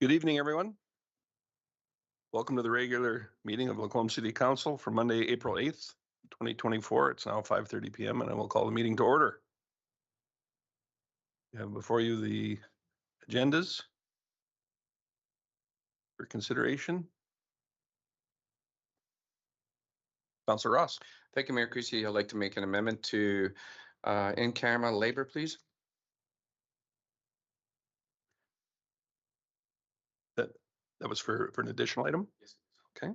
Good evening, everyone. Welcome to the regular meeting of Lacombe City Council for Monday, April 8th, 2024. It's now 5:30 p.m. and I will call the meeting to order. You have before you the agendas for consideration. Councillor Ross. Thank you, Mayor Creasy. I'd like to make an amendment to in-camera labor, please. That was for an additional item? Yes. Okay.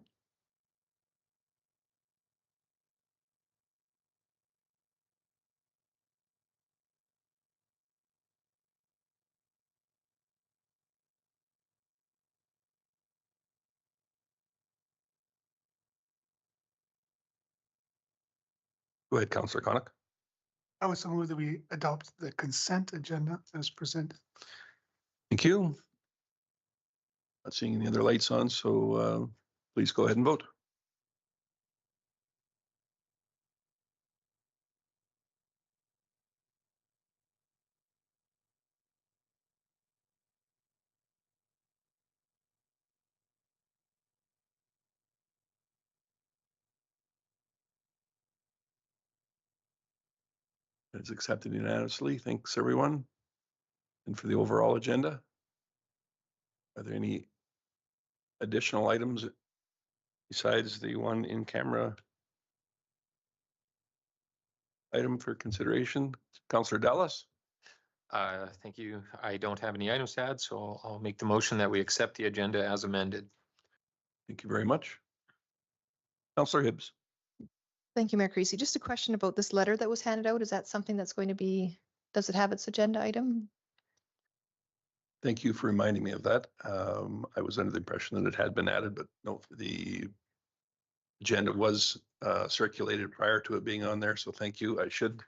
Go ahead, Councillor Connick. I would so move that we adopt the consent agenda as presented. Thank you. Not seeing any other lights on, so please go ahead and vote. It's accepted unanimously. Thanks, everyone. And for the overall agenda, are there any additional items besides the one in-camera item for consideration? Councillor Dallas. Thank you. I don't have any items to add, so I'll make the motion that we accept the agenda as amended. Thank you very much. Councillor Hibbs. Thank you, Mayor Creasy. Just a question about this letter that was handed out. Is that something that's going to be, does it have its agenda item? Thank you for reminding me of that. I was under the impression that it had been added, but no, the agenda was circulated prior to it being on there, so thank you. I should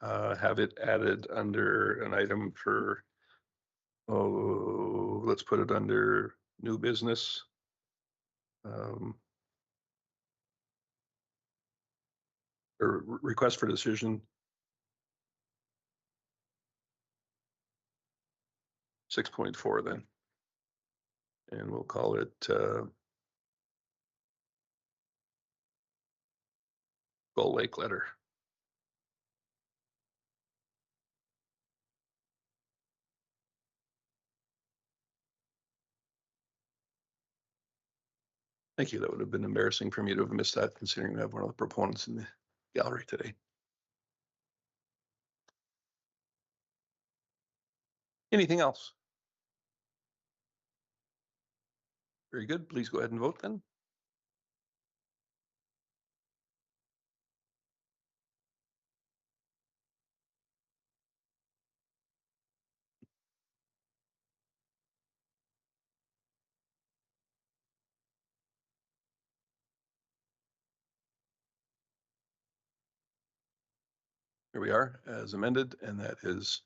have it added under an item for, let's put it under new business. Or request for decision 6.4 then, and we'll call it Gull Lake letter. Thank you. That would have been embarrassing for me to have missed that, considering we have one of the proponents in the gallery today. Anything else? Very good. Please go ahead and vote then. Here we are as amended, and that is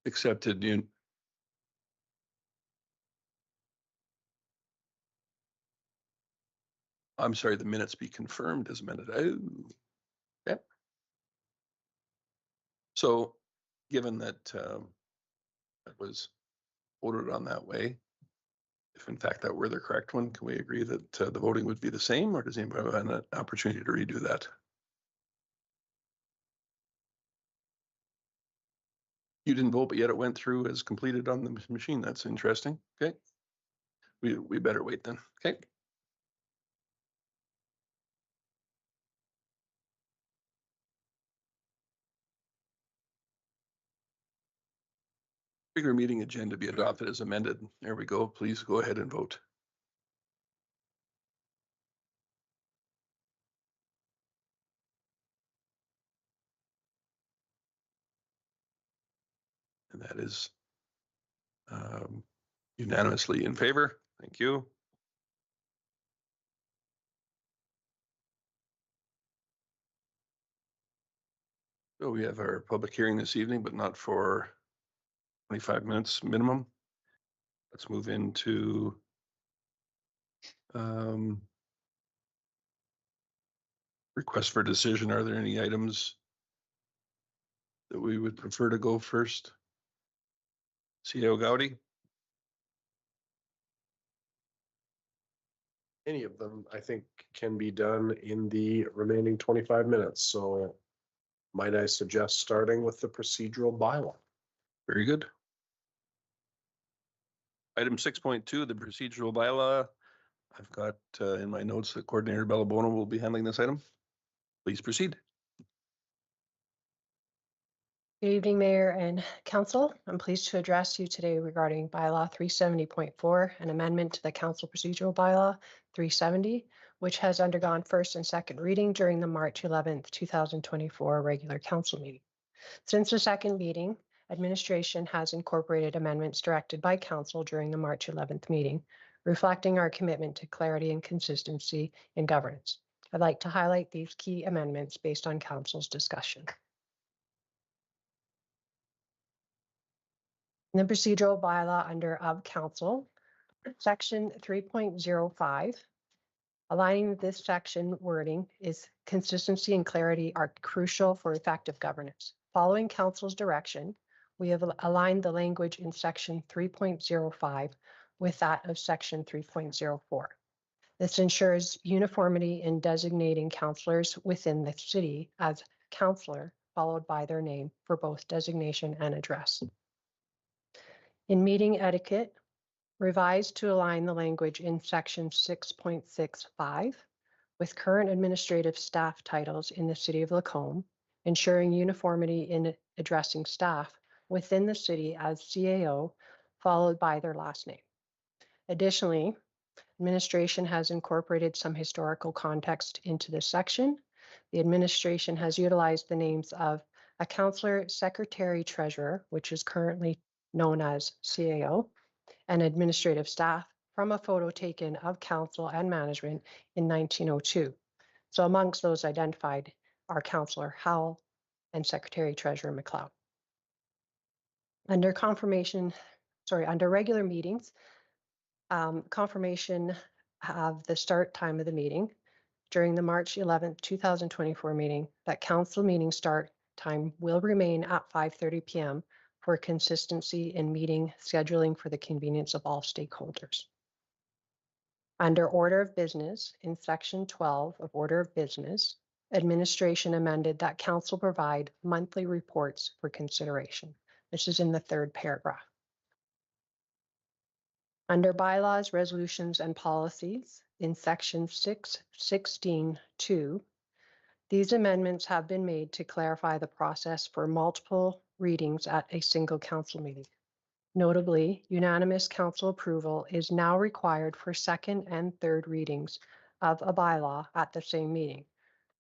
accepted. I'm sorry, the minutes be confirmed as amended. Oh, yeah. So given that that was voted on that way, if in fact that were the correct one, can we agree that the voting would be the same, or does anybody have an opportunity to redo that? You didn't vote, but yet it went through as completed on the machine. That's interesting. Okay. We better wait then. Okay. Regular meeting agenda be adopted as amended. There we go. Please go ahead and vote. And that is unanimously in favor. Thank you. So we have our public hearing this evening, but not for 25 minutes minimum. Let's move into request for decision. Are there any items that we would prefer to go first? CEO Gowdy. any of them, I think, can be done in the remaining 25 minutes. So might I suggest starting with the procedural bylaw? Very good. Item 6.2, the procedural bylaw. I've got in my notes that Coordinator Bellabona will be handling this item. Please proceed. Good evening, Mayor and Council. I'm pleased to address you today regarding Bylaw 370.4, an amendment to the Council Procedural Bylaw 370, which has undergone first and second reading during the March 11th, 2024 regular council meeting. Since the second meeting, administration has incorporated amendments directed by Council during the March 11th meeting, reflecting our commitment to clarity and consistency in governance. I'd like to highlight these key amendments based on Council's discussion. In the procedural bylaw under of council, section 3.05, aligning this section wording is consistency and clarity are crucial for effective governance. Following council's direction, we have aligned the language in section 3.05 with that of section 3.04. This ensures uniformity in designating councillors within the city as councillor, followed by their name for both designation and address. In meeting etiquette, revised to align the language in section 6.65 with current administrative staff titles in the city of Lacombe, ensuring uniformity in addressing staff within the city as CAO, followed by their last name. Additionally, administration has incorporated some historical context into this section. The administration has utilized the names of a councillor, secretary, treasurer, which is currently known as CAO, and administrative staff from a photo taken of council and management in 1902. So amongst those identified are Councillor Howell and Secretary Treasurer McLeod. Under regular meetings, confirmation of the start time of the meeting during the March 11th, 2024 meeting, that council meeting start time will remain at 5:30 p.m. for consistency in meeting scheduling for the convenience of all stakeholders. Under order of business, in section 12 of order of business, administration amended that council provide monthly reports for consideration. This is in the third paragraph. Under bylaws, resolutions, and policies, in section 6:16(2), these amendments have been made to clarify the process for multiple readings at a single council meeting. Notably, unanimous council approval is now required for second and third readings of a bylaw at the same meeting,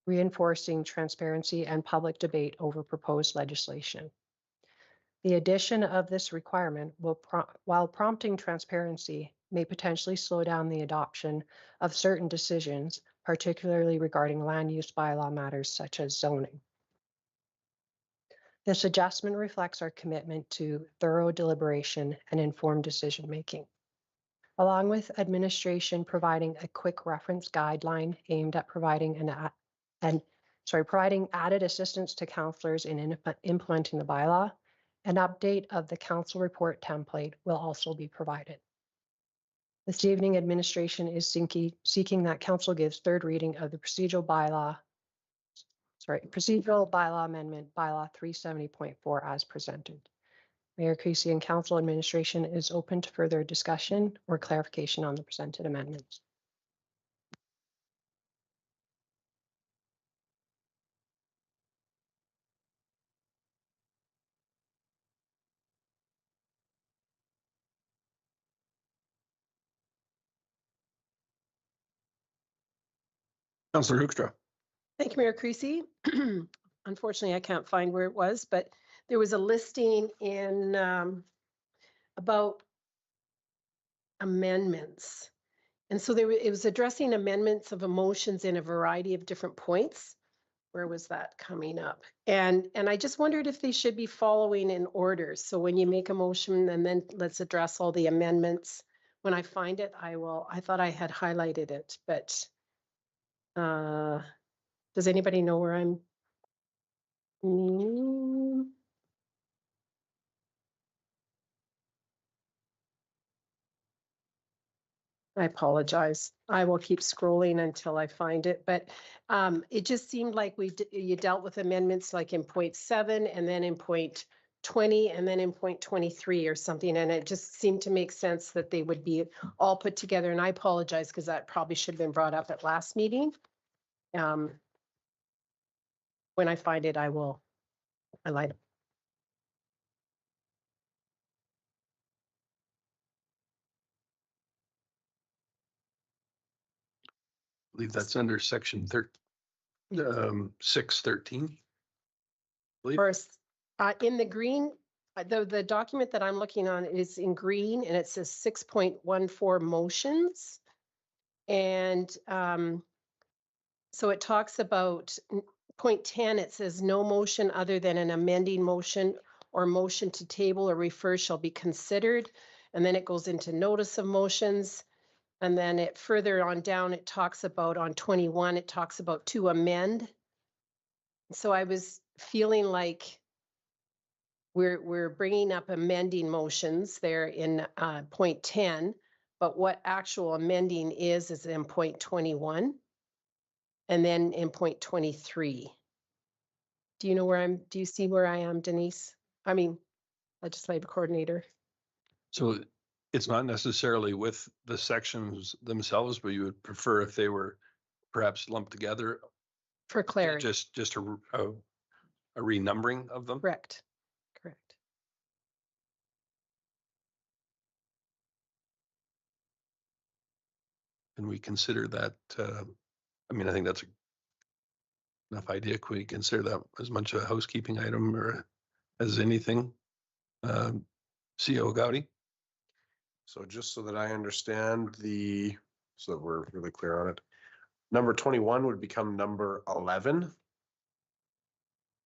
reinforcing transparency and public debate over proposed legislation. The addition of this requirement will, while prompting transparency, may potentially slow down the adoption of certain decisions, particularly regarding land use bylaw matters such as zoning. This adjustment reflects our commitment to thorough deliberation and informed decision-making. Along with administration providing a quick reference guideline aimed at providing providing added assistance to councillors in implementing the bylaw, an update of the council report template will also be provided. This evening, administration is seeking that council gives third reading of the procedural bylaw amendment, bylaw 370.4 as presented. Mayor Creasy and council administration is open to further discussion or clarification on the presented amendments. Councillor Hoekstra. Thank you, Mayor Creasy. Unfortunately, I can't find where it was, but there was a listing in about amendments. And so it was addressing amendments of emotions in a variety of different points. Where was that coming up? And I just wondered if they should be following in order. So when you make a motion and then let's address all the amendments. When I find it, I thought I had highlighted it, but does anybody know where I'm? I apologize. I will keep scrolling until I find it, but it just seemed like you dealt with amendments like in point 7 and then in point 20 and then in point 23 or something. And it just seemed to make sense that they would be all put together. And I apologize because that probably should have been brought up at last meeting. When I find it, I will highlight it. I believe that's under section 613. First, in the green, the document that I'm looking on is in green and it says 6.14 motions. And so it talks about point 10, it says no motion other than an amending motion or motion to table or refer shall be considered. And then it goes into notice of motions. And then it further on down, it talks about on 21, it talks about to amend. So I was feeling like we're bringing up amending motions there in point 10, but what actual amending is in point 21 and then in point 23. Do you know do you see where I am, Denise? I mean, legislative coordinator. So it's not necessarily with the sections themselves, but you would prefer if they were perhaps lumped together, For clarity. just a renumbering of them? Correct. Correct. Can we consider that, I mean, I think that's enough idea. Can we consider that as much a housekeeping item or as anything? CO Gowdy? So just so that I understand so that we're really clear on it. Number 21 would become number 11.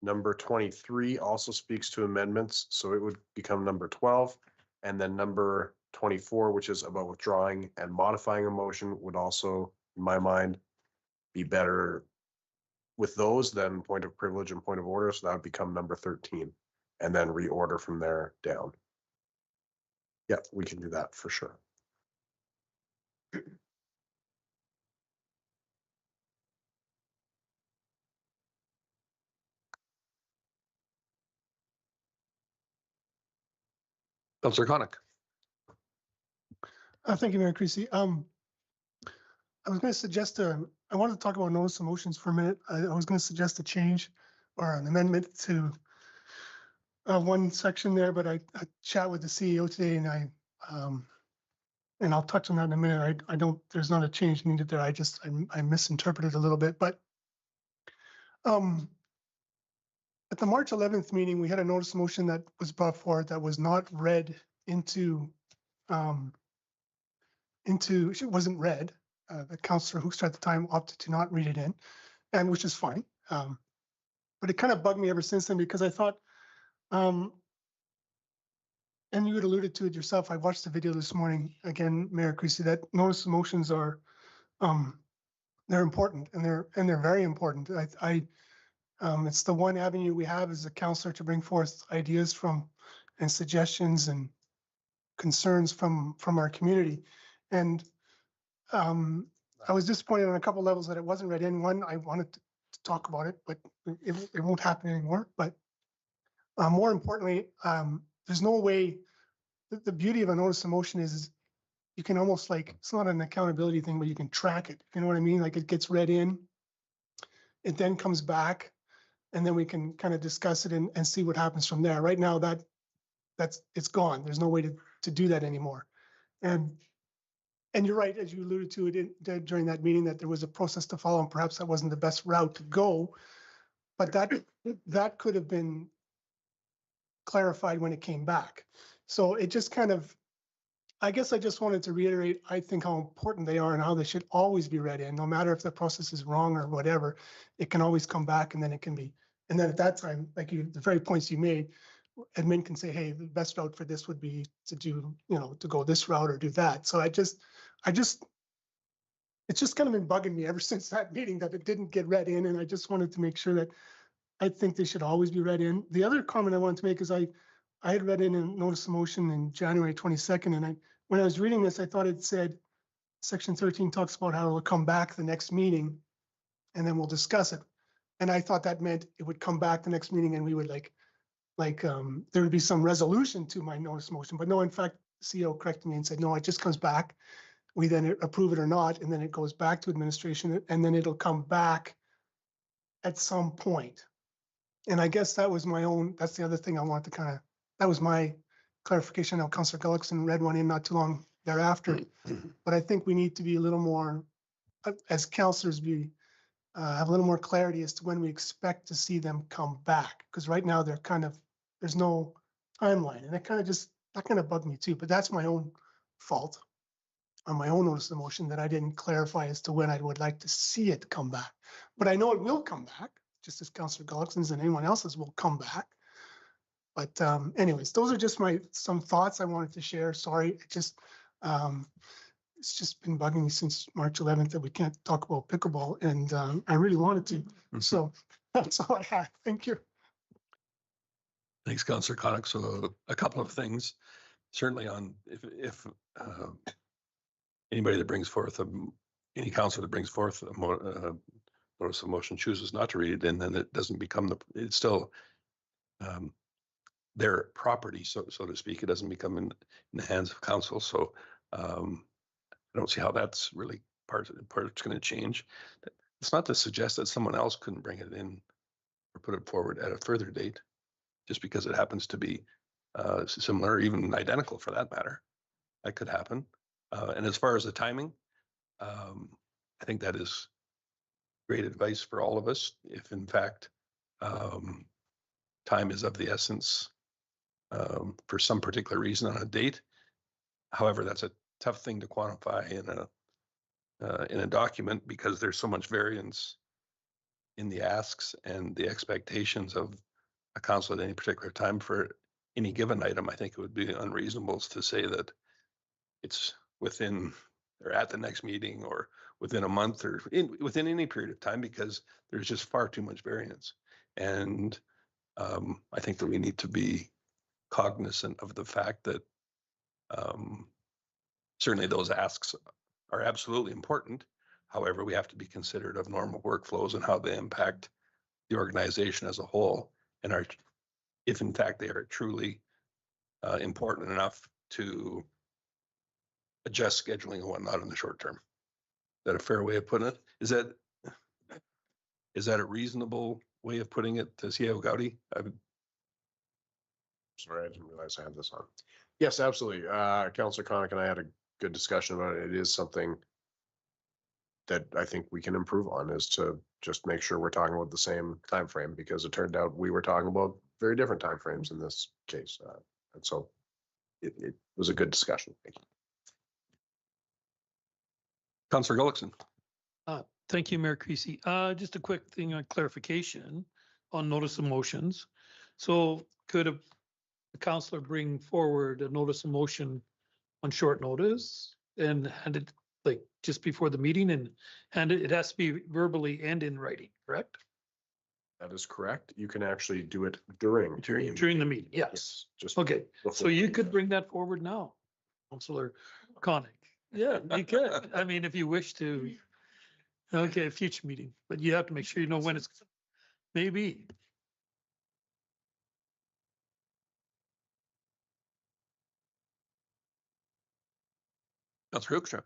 Number 23 also speaks to amendments, so it would become number 12. And then number 24, which is about withdrawing and modifying a motion, would also, in my mind, be better with those than point of privilege and point of order. So that would become number 13 and then reorder from there down. Yeah, we can do that for sure. Councillor Conick. Thank you, Mayor Creasy. I was going to suggest, I wanted to talk about notice of motions for a minute. I was going to suggest a change or an amendment to one section there, but I chat with the CEO today and I'll touch on that in a minute. There's not a change needed there. I misinterpreted a little bit, but at the March 11th meeting, we had a notice of motion that was brought forward that was not read it wasn't read. The councillor Hoekstra at the time opted to not read it in, and which is fine. But it kind of bugged me ever since then because I thought, and you had alluded to it yourself. I watched the video this morning again, Mayor Creasy, that notice of motions are, they're important and they're very important. It's the one avenue we have as a councillor to bring forth ideas and suggestions and concerns from our community. And I was disappointed on a couple levels that it wasn't read in. One, I wanted to talk about it, but it won't happen anymore. But more importantly, there's no way. The beauty of a notice of motion is you can almost it's not an accountability thing, but you can track it. You know what I mean? Like it gets read in, it then comes back, and then we can kind of discuss it and see what happens from there. Right now, it's gone. There's no way to do that anymore. And you're right, as you alluded to it during that meeting, that there was a process to follow, and perhaps that wasn't the best route to go. But that could have been clarified when it came back. So it just kind of, I guess I just wanted to reiterate, I think how important they are and how they should always be read in, no matter if the process is wrong or whatever, it can always come back and then it can be, and then at that time, like the very points you made, admin can say, hey, the best route for this would be to do, to go this route or do that. So it's just kind of been bugging me ever since that meeting that it didn't get read in. And I just wanted to make sure that I think they should always be read in. The other comment I wanted to make is I had read in a notice of motion in January 22nd. And when I was reading this, I thought it said section 13 talks about how it'll come back the next meeting and then we'll discuss it. And I thought that meant it would come back the next meeting and we would there would be some resolution to my notice motion, but no, in fact, CEO corrected me and said, no, it just comes back. We then approve it or not, and then it goes back to administration and then it'll come back at some point. And I guess that was that's the other thing I want to that was my clarification. Now, Councillor Gullickson read one in not too long thereafter, but I think we need to be a little more, as councillors, have a little more clarity as to when we expect to see them come back. Because right now they're there's no timeline, and that kind of bugged me too. But that's my own fault on my own notice of motion that I didn't clarify as to when I would like to see it come back. But I know it will come back, just as Councillor Gullickson's and anyone else's will come back. But anyways, those are just some thoughts I wanted to share. Sorry, it's just been bugging me since March 11th that we can't talk about pickleball, and I really wanted to. So that's all I have. Thank you. Thanks, Councillor Connick. So a couple of things, certainly on if anybody that brings forth any councillor that brings forth a notice of motion chooses not to read it, and then it doesn't become it's still their property, so to speak. It doesn't become in the hands of council. So I don't see how that's really part's going to change. It's not to suggest that someone else couldn't bring it in or put it forward at a further date, just because it happens to be similar, or even identical for that matter. That could happen. And as far as the timing, I think that is great advice for all of us. If in fact time is of the essence for some particular reason on a date, however, that's a tough thing to quantify in a document, because there's so much variance in the asks and the expectations of a council at any particular time for any given item. I think it would be unreasonable to say that it's within or at the next meeting or within a month or within any period of time, because there's just far too much variance. And I think that we need to be cognizant of the fact that certainly those asks are absolutely important. However, we have to be considerate of normal workflows and how they impact the organization as a whole, and if in fact they are truly important enough to adjust scheduling and whatnot in the short term. Is that a fair way of putting it? Is that a reasonable way of putting it, CEO Gowdy? Sorry, I didn't realize I had this on. Yes, absolutely. Councillor Connick and I had a good discussion about it. It is something that I think we can improve on, is to just make sure we're talking about the same time frame, because it turned out we were talking about very different time frames in this case. And so it was a good discussion. Thank you. Councillor Gullickson. Thank you, Mayor Creasy. Just a quick thing on clarification on notice of motions. So could a councillor bring forward a notice of motion on short notice and hand it like just before the meeting, and it has to be verbally and in writing, correct? That is correct. You can actually do it during During the meeting, yes. Just Okay, so before. you could bring that forward now, Councillor Connick. Yeah, you could. I mean, if you wish to. Okay, future meeting, but you have to make sure you know when it's, maybe. Councillor Hoekstra.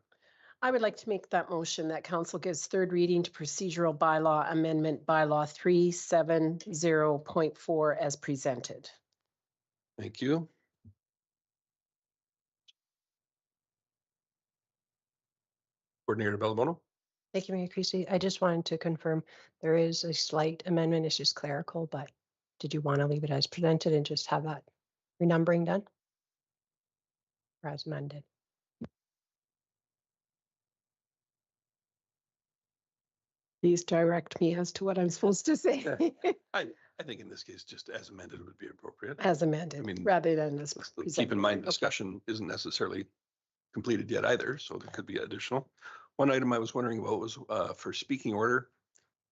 I would like to make that motion that council gives third reading to procedural bylaw amendment bylaw 370.4 as presented. Thank you. Coordinator Bellomono. Thank you, Mayor Creasy. I just wanted to confirm there is a slight amendment. It's just clerical, but did you want to leave it as presented and just have that renumbering done? Or as amended? Please direct me as to what I'm supposed to say. I think in this case, just as amended would be appropriate. As amended, I mean, rather than as Keep presented. in mind, Okay. discussion isn't necessarily completed yet either, so there could be additional. One item I was wondering about was for speaking order.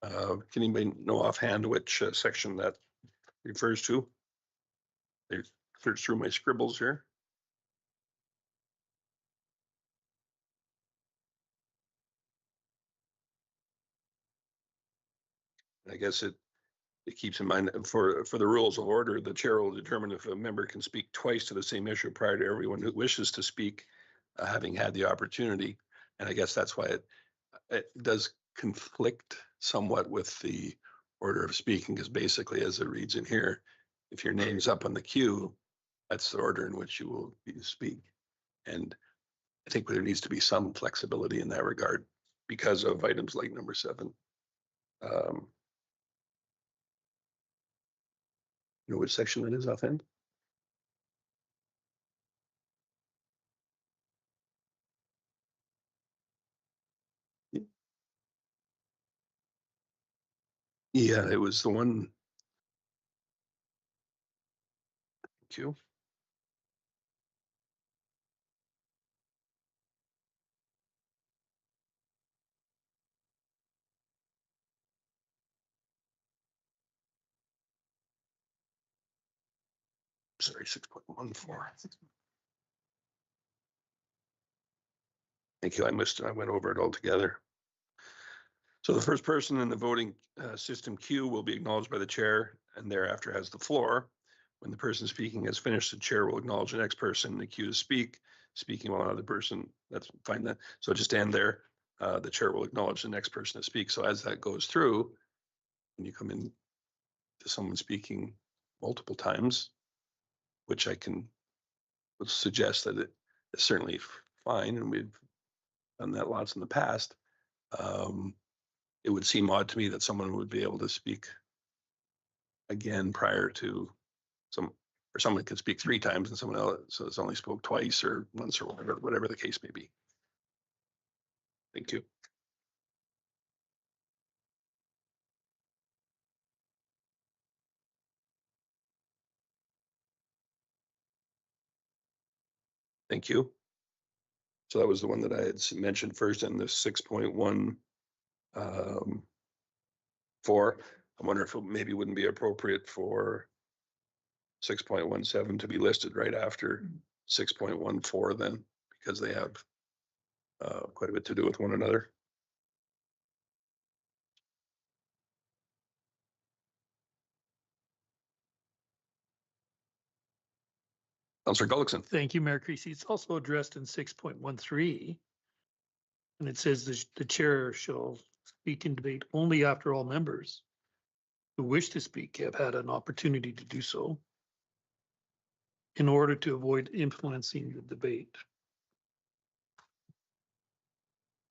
Can anybody know offhand which section that refers to? I searched through my scribbles here. I guess it keeps in mind for the rules of order, the chair will determine if a member can speak twice to the same issue prior to everyone who wishes to speak, having had the opportunity. And I guess that's why it does conflict somewhat with the order of speaking, because basically, as it reads in here, if your name's up on the queue, that's the order in which you will speak. And I think there needs to be some flexibility in that regard because of items like number 7. You know which section that is offhand? Yeah, it was the one. Thank you. Sorry, 6.14. Thank you. I missed it. I went over it altogether. So the first person in the voting system queue will be acknowledged by the chair and thereafter has the floor. When the person speaking has finished, the chair will acknowledge the next person in the queue to speak, speaking while another person, that's fine then. So just end there. The chair will acknowledge the next person to speak. So as that goes through, when you come in to someone speaking multiple times, which I can suggest that it is certainly fine, and we've done that lots in the past. It would seem odd to me that someone would be able to speak again prior to someone can speak 3 times and someone else has only spoke twice or once or whatever the case may be. Thank you. Thank you. So that was the one that I had mentioned first in the 6.1 4. I wonder if it maybe wouldn't be appropriate for 6.17 to be listed right after 6.14 then, because they have quite a bit to do with one another. Councillor Gullickson. Thank you, Mayor Creasy. It's also addressed in 6.13. And it says the chair shall speak in debate only after all members who wish to speak have had an opportunity to do so in order to avoid influencing the debate.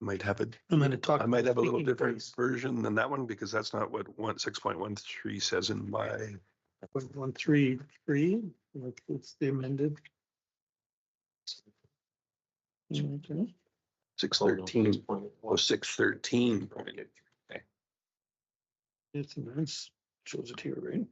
Might have it. And then it talks. I might have a little speaking different twice. version than that one because that's not what 6.13 says in my. 1.13, like it's the amended. Okay. 613. Oh, 613. Okay. It's nice. Shows it here, right?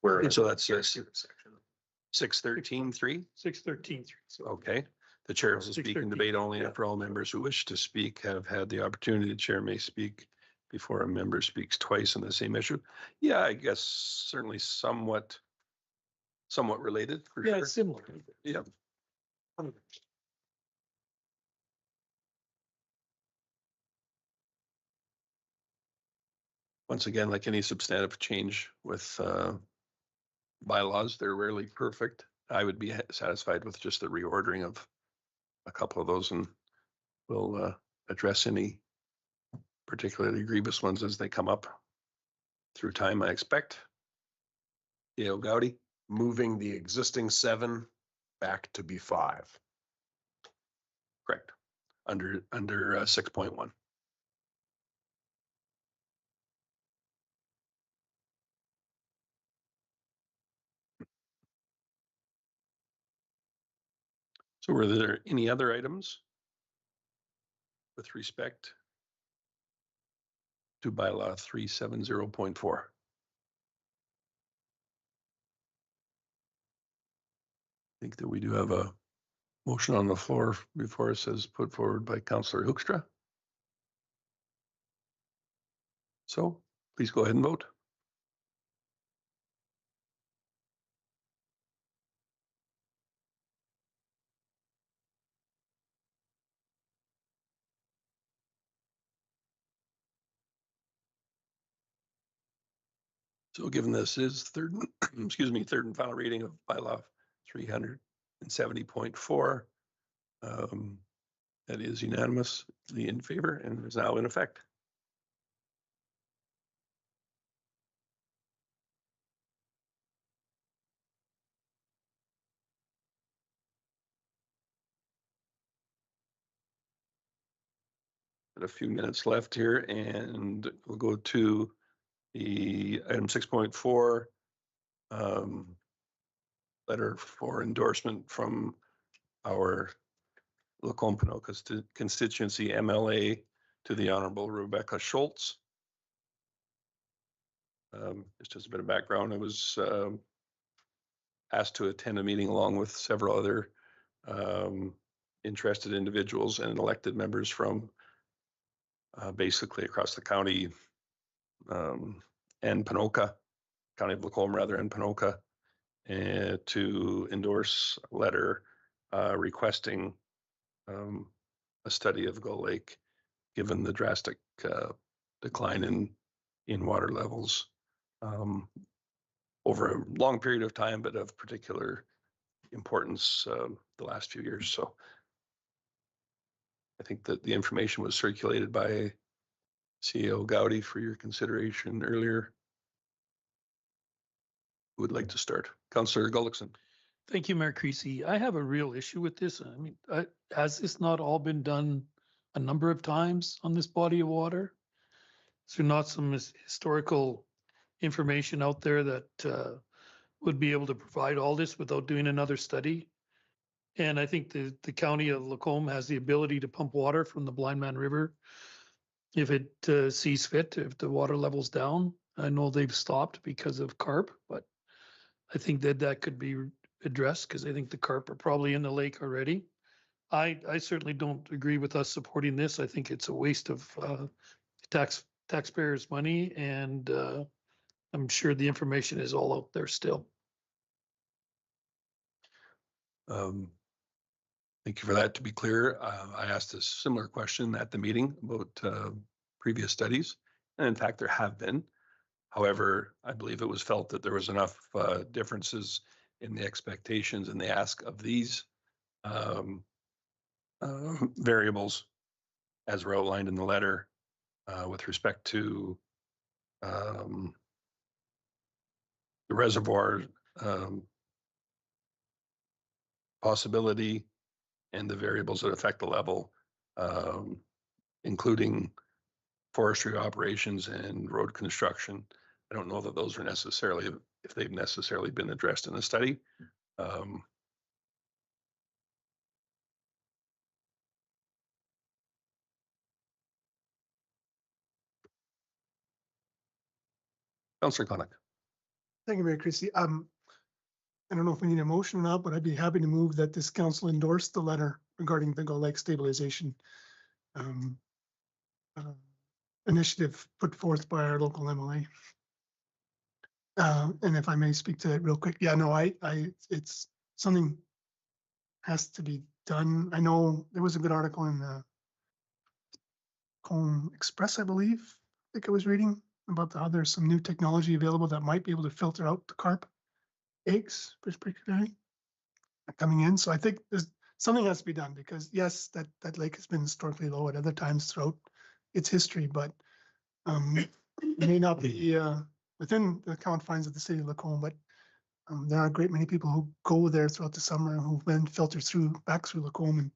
Where, So that's 613.3. 613. So Okay. The chair will speak in 6:13. debate only after all members who wish to speak have had the opportunity. The chair may speak before a member speaks twice on the same issue. Yeah, I guess certainly somewhat related for yeah, sure. it's similar. Yeah. Once again, like any substantive change with bylaws, they're rarely perfect. I would be satisfied with just the reordering of a couple of those, and we'll address any particularly grievous ones as they come up through time, I expect. Dale Gowdy. moving the existing 7 back to be 5. Correct. Under 6.1. So were there any other items with respect to bylaw 370.4? I think that we do have a motion on the floor before it says put forward by Councillor Hoekstra. So please go ahead and vote. So given this is third, excuse me, third and final reading of bylaw 370.4, that is unanimously in favor and is now in effect. Got a few minutes left here, and we'll go to the item 6.4, letter for endorsement from our Lacombe Pinoka constituency MLA to the Honorable Rebecca Schultz. Just as a bit of background, I was asked to attend a meeting along with several other interested individuals and elected members from basically across the county and Pinoka, County of Lacombe rather, and Pinoka, to endorse a letter requesting a study of Gull Lake, given the drastic decline in water levels over a long period of time, but of particular importance the last few years. So I think that the information was circulated by CEO Gowdy for your consideration earlier. Who would like to start? Councillor Gullickson. Thank you, Mayor Creasy. I have a real issue with this. I mean, has this not all been done a number of times on this body of water? Is there not some historical information out there that would be able to provide all this without doing another study? And I think the county of Lacombe has the ability to pump water from the Blind Man River if it sees fit, if the water level's down. I know they've stopped because of carp, but I think that could be addressed because I think the carp are probably in the lake already. I certainly don't agree with us supporting this. I think it's a waste of taxpayers' money, and I'm sure the information is all out there still. Thank you for that. To be clear, I asked a similar question at the meeting about previous studies, and in fact, there have been. However, I believe it was felt that there was enough differences in the expectations and the ask of these variables, as were outlined in the letter, with respect to the reservoir possibility and the variables that affect the level, including forestry operations and road construction. I don't know that those are necessarily, if they've necessarily been addressed in the study. Councillor Connick. Thank you, Mayor Christie. I don't know if we need a motion or not, but I'd be happy to move that this council endorse the letter regarding the Gull Lake stabilization initiative put forth by our local MLA. And if I may speak to that real quick. Yeah, no, it's something has to be done. I know there was a good article in the Lacombe Express, I believe. I think I was reading about how there's some new technology available that might be able to filter out the carp eggs, particularly coming in. So I think there's something has to be done, because yes, that lake has been historically low at other times throughout its history, but it may not be within the confines of the city of Lacombe, but there are a great many people who go there throughout the summer who then filter back through Lacombe,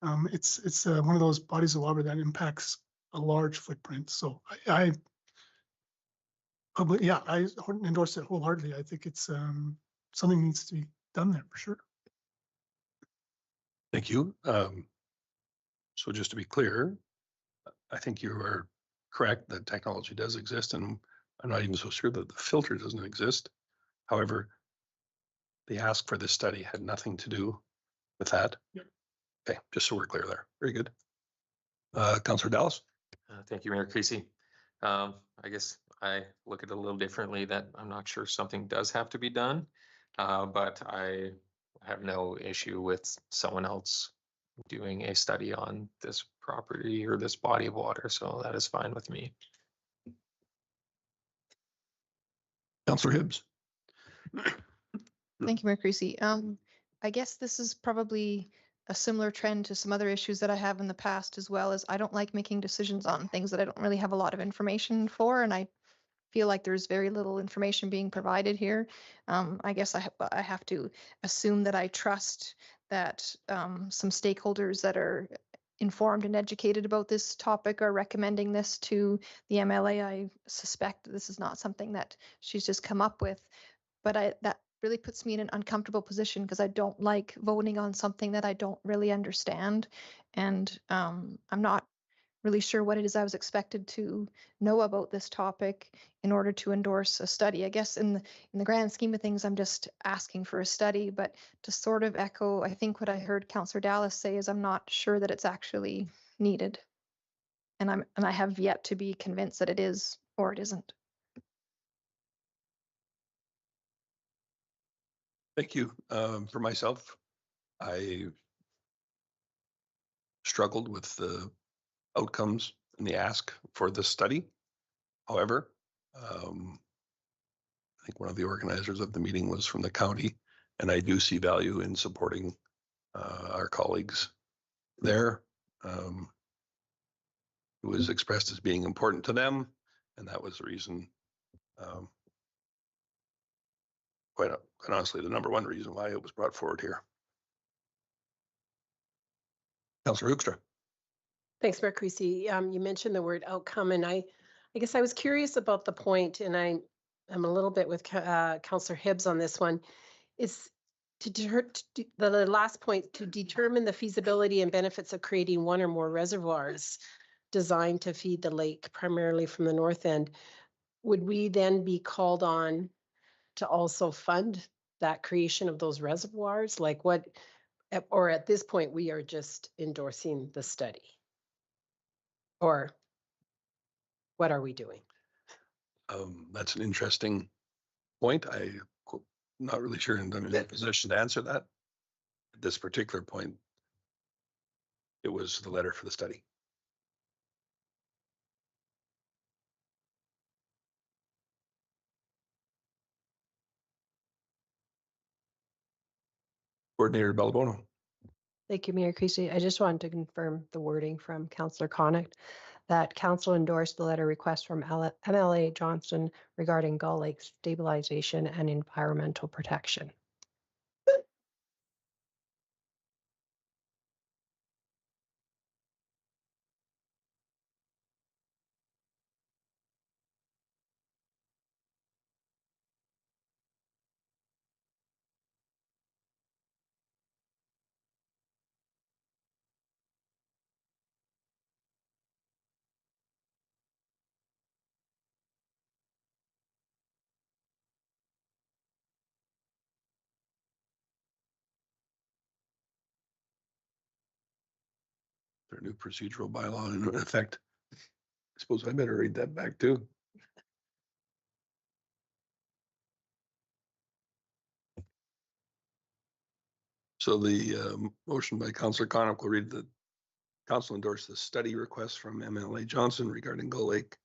and it's one of those bodies of water that impacts a large footprint. So I endorse it wholeheartedly. I think it's something needs to be done there for sure. Thank you. So just to be clear, I think you are correct that technology does exist, and I'm not even so sure that the filter doesn't exist. However, the ask for this study had nothing to do with that. Yep. Okay, just so we're clear there. Very good. Councillor Dallas. Thank you, Mayor Creasy. I guess I look at it a little differently, that I'm not sure something does have to be done, but I have no issue with someone else doing a study on this property or this body of water, so that is fine with me. Councillor Hibbs. Thank you, Mayor Creasy. I guess this is probably a similar trend to some other issues that I have in the past, as well as I don't like making decisions on things that I don't really have a lot of information for, and I feel like there's very little information being provided here. I guess I have to assume that I trust that some stakeholders that are informed and educated about this topic are recommending this to the MLA. I suspect that this is not something that she's just come up with, but that really puts me in an uncomfortable position because I don't like voting on something that I don't really understand. And I'm not really sure what it is I was expected to know about this topic in order to endorse a study. I guess in the grand scheme of things, I'm just asking for a study, but to sort of echo, I think what I heard Councillor Dallas say is I'm not sure that it's actually needed. And I have yet to be convinced that it is or it isn't. Thank you. For myself, I struggled with the outcomes and the ask for this study. However, I think one of the organizers of the meeting was from the county, and I do see value in supporting our colleagues there. It was expressed as being important to them, and that was the reason, quite honestly, the number one reason why it was brought forward here. Councillor Hoekstra. Thanks, Mayor Creasy. You mentioned the word outcome, and I guess I was curious about the point, and I'm a little bit with Councillor Hibbs on this one. Is the last point, to determine the feasibility and benefits of creating one or more reservoirs designed to feed the lake, primarily from the north end. Would we then be called on to also fund that creation of those reservoirs? Like what, or at this point, we are just endorsing the study? Or what are we doing? That's an interesting point. I'm not really sure I'm in a position to answer that. At this particular point, it was the letter for the study. Coordinator Balabono. Thank you, Mayor Creasy. I just wanted to confirm the wording from Councillor Connacht that council endorsed the letter request from MLA Johnston regarding Gull Lake stabilization and environmental protection. Their new procedural bylaw in effect. I suppose I better read that back too. So the motion by Councillor Connacht will read the council endorsed the study request from MLA Johnson regarding Gull Lake.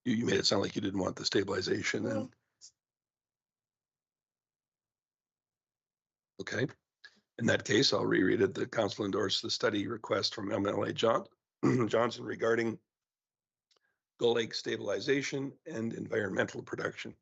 You made it sound like you didn't want the stabilization and. Okay, in that case, I'll reread it. The council endorsed the study request from MLA Johnson regarding Gull Lake stabilization and environmental protection.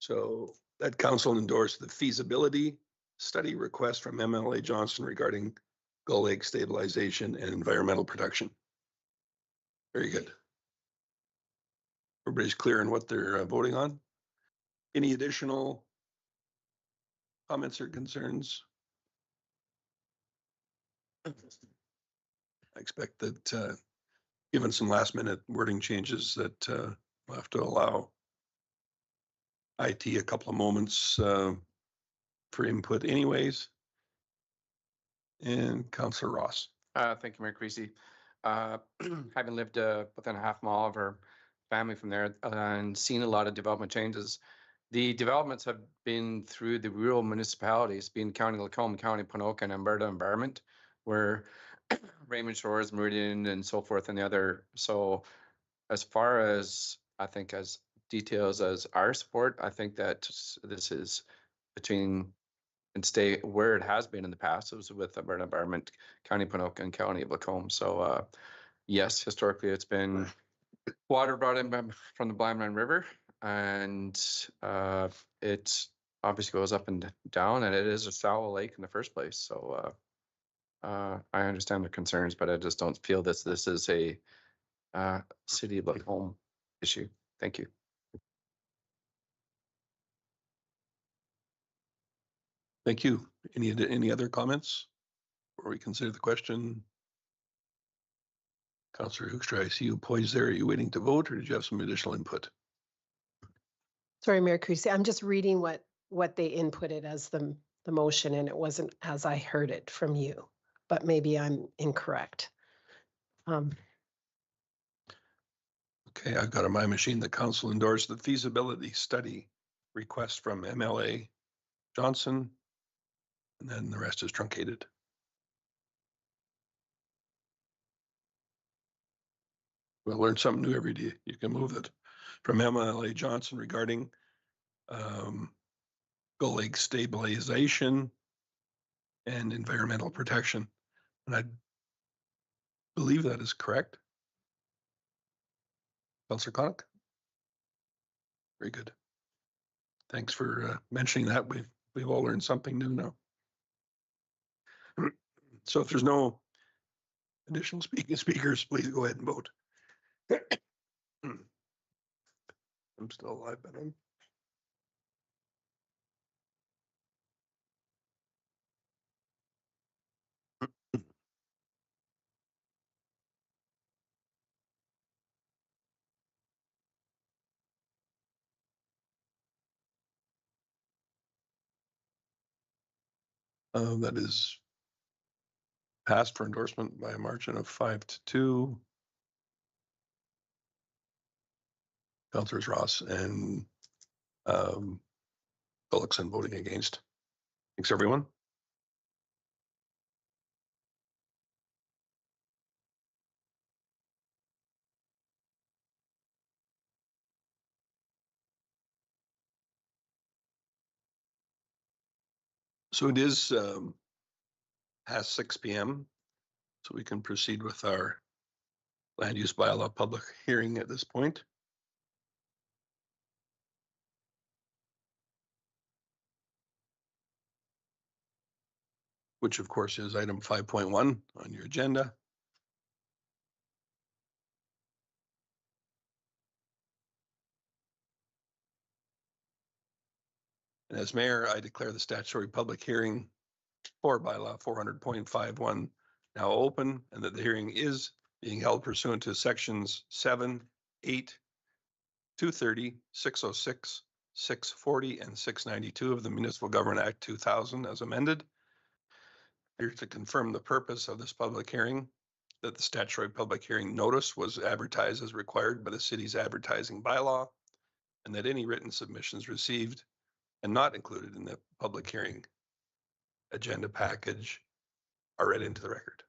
So that council endorsed the feasibility study request from MLA Johnson regarding Gull Lake stabilization and environmental protection. Very good. Everybody's clear on what they're voting on. Any additional comments or concerns? I expect that given some last minute wording changes that we'll have to allow IT a couple of moments for input anyways. And Councillor Ross. Thank you, Mayor Creasy. having lived within a half mile of our family from there and seen a lot of development changes. The developments have been through the rural municipalities, being County Lacombe, County Ponoka, and Alberta Environment, where Raymond Shores, Meridian, and so forth, and the other. So as far as I think as details as our support, I think that this is between and stay where it has been in the past. It was with Alberta Environment, County Ponoka, and County of Lacombe. So yes, historically it's been water brought in from the Blind Man River, and it obviously goes up and down, and it is a shallow lake in the first place. So I understand the concerns, but I just don't feel this is a city of Lacombe issue. Thank you. Thank you. Any other comments? Before we consider the question? Councillor Hoekstra, I see you poised there. Are you waiting to vote, or did you have some additional input? Sorry, Mayor Creasy, I'm just reading what they inputted as the motion, and it wasn't as I heard it from you, but maybe I'm incorrect. Okay, I've got on my machine the council endorsed the feasibility study request from MLA Johnson, and then the rest is truncated. We'll learn something new every day. You can move it from MLA Johnson regarding Gull Lake stabilization and environmental protection. And I believe that is correct. Councillor Connick? Very good. Thanks for mentioning that. We've all learned something new now. So if there's no additional speakers, please go ahead and vote. I'm still alive, but that is passed for endorsement by a margin of 5-2. Councillors Ross and Gullickson voting against. Thanks, everyone. So it is past 6 p.m. So we can proceed with our land use bylaw public hearing at this point. Which of course is item 5.1 on your agenda. And as mayor, I declare the statutory public hearing for bylaw 400.51 now open, and that the hearing is being held pursuant to sections 7, 8, 230, 606, 640, and 692 of the Municipal Government Act 2000 as amended. Here to confirm the purpose of this public hearing, that the statutory public hearing notice was advertised as required by the city's advertising bylaw, and that any written submissions received and not included in the public hearing agenda package are read into the record.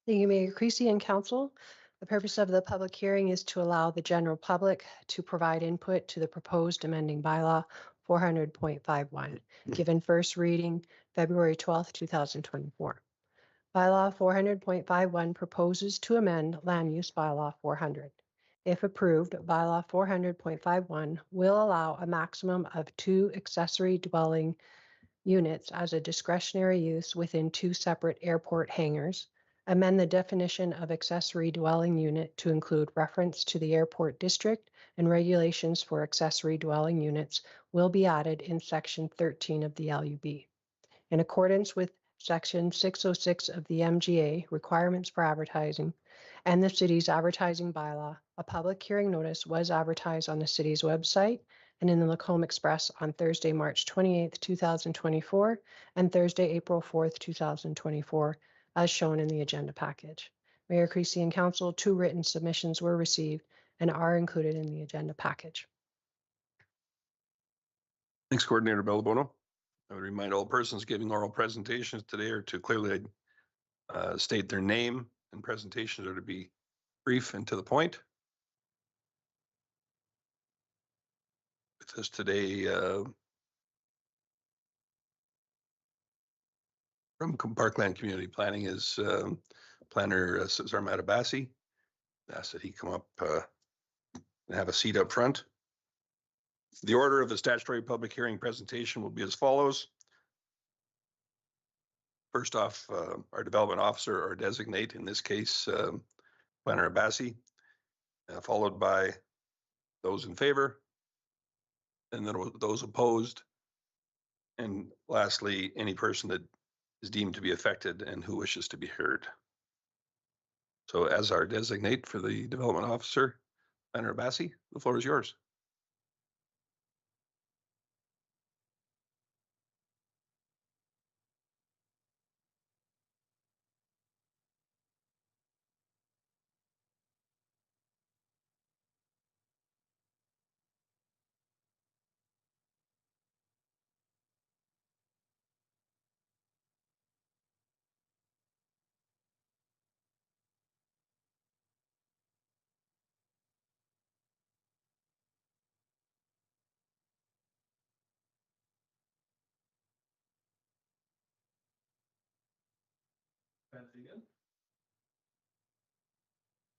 Thank you, Mayor Creasy and Council. The purpose of the public hearing is to allow the general public to provide input to the proposed amending bylaw 400.51, given first reading February 12th, 2024. Bylaw 400.51 proposes to amend land use bylaw 400. If approved, bylaw 400.51 will allow a maximum of 2 accessory dwelling units as a discretionary use within 2 separate airport hangars, amend the definition of accessory dwelling unit to include reference to the airport district, and regulations for accessory dwelling units will be added in section 13 of the LUB. In accordance with section 606 of the MGA, requirements for advertising, and the city's advertising bylaw, a public hearing notice was advertised on the city's website and in the Lacombe Express on Thursday, March 28th, 2024, and Thursday, April 4th, 2024, as shown in the agenda package. Mayor Creasy and council, 2 written submissions were received and are included in the agenda package. Thanks, Coordinator Bellabono. I would remind all persons giving oral presentations today are to clearly state their name, and presentations are to be brief and to the point. With us today from Parkland Community Planning is Planner Cesar Matabasi. Ask that he come up and have a seat up front. The order of the statutory public hearing presentation will be as follows. First off, our development officer or designate, in this case, Planner Abassi, followed by those in favor, and then those opposed. And lastly, any person that is deemed to be affected and who wishes to be heard. So as our designate for the development officer, Planner Abassi, the floor is yours.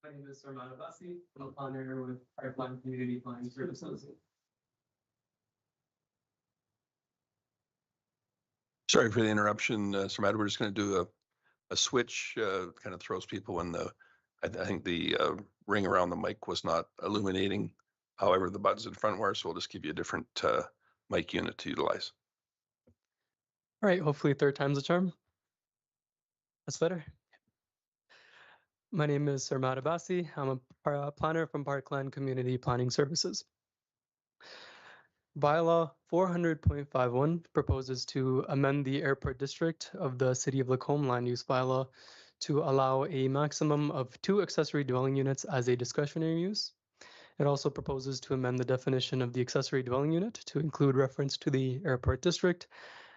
My name is Sarman Abbasi. I'm a planner with Parkland Community Planning Services. Sorry for the interruption, Samantha. We're just going to do a switch. Kind of throws people in the. I think the ring around the mic was not illuminating. However, the buttons in front were, so we'll just give you a different mic unit to utilize. All right, hopefully 3rd time's a charm. That's better. My name is Sarman Abbasi. I'm a planner from Parkland Community Planning Services. Bylaw 400.51 proposes to amend the airport district of the City of Lacombe land use bylaw to allow a maximum of 2 accessory dwelling units as a discretionary use. It also proposes to amend the definition of the accessory dwelling unit to include reference to the airport district,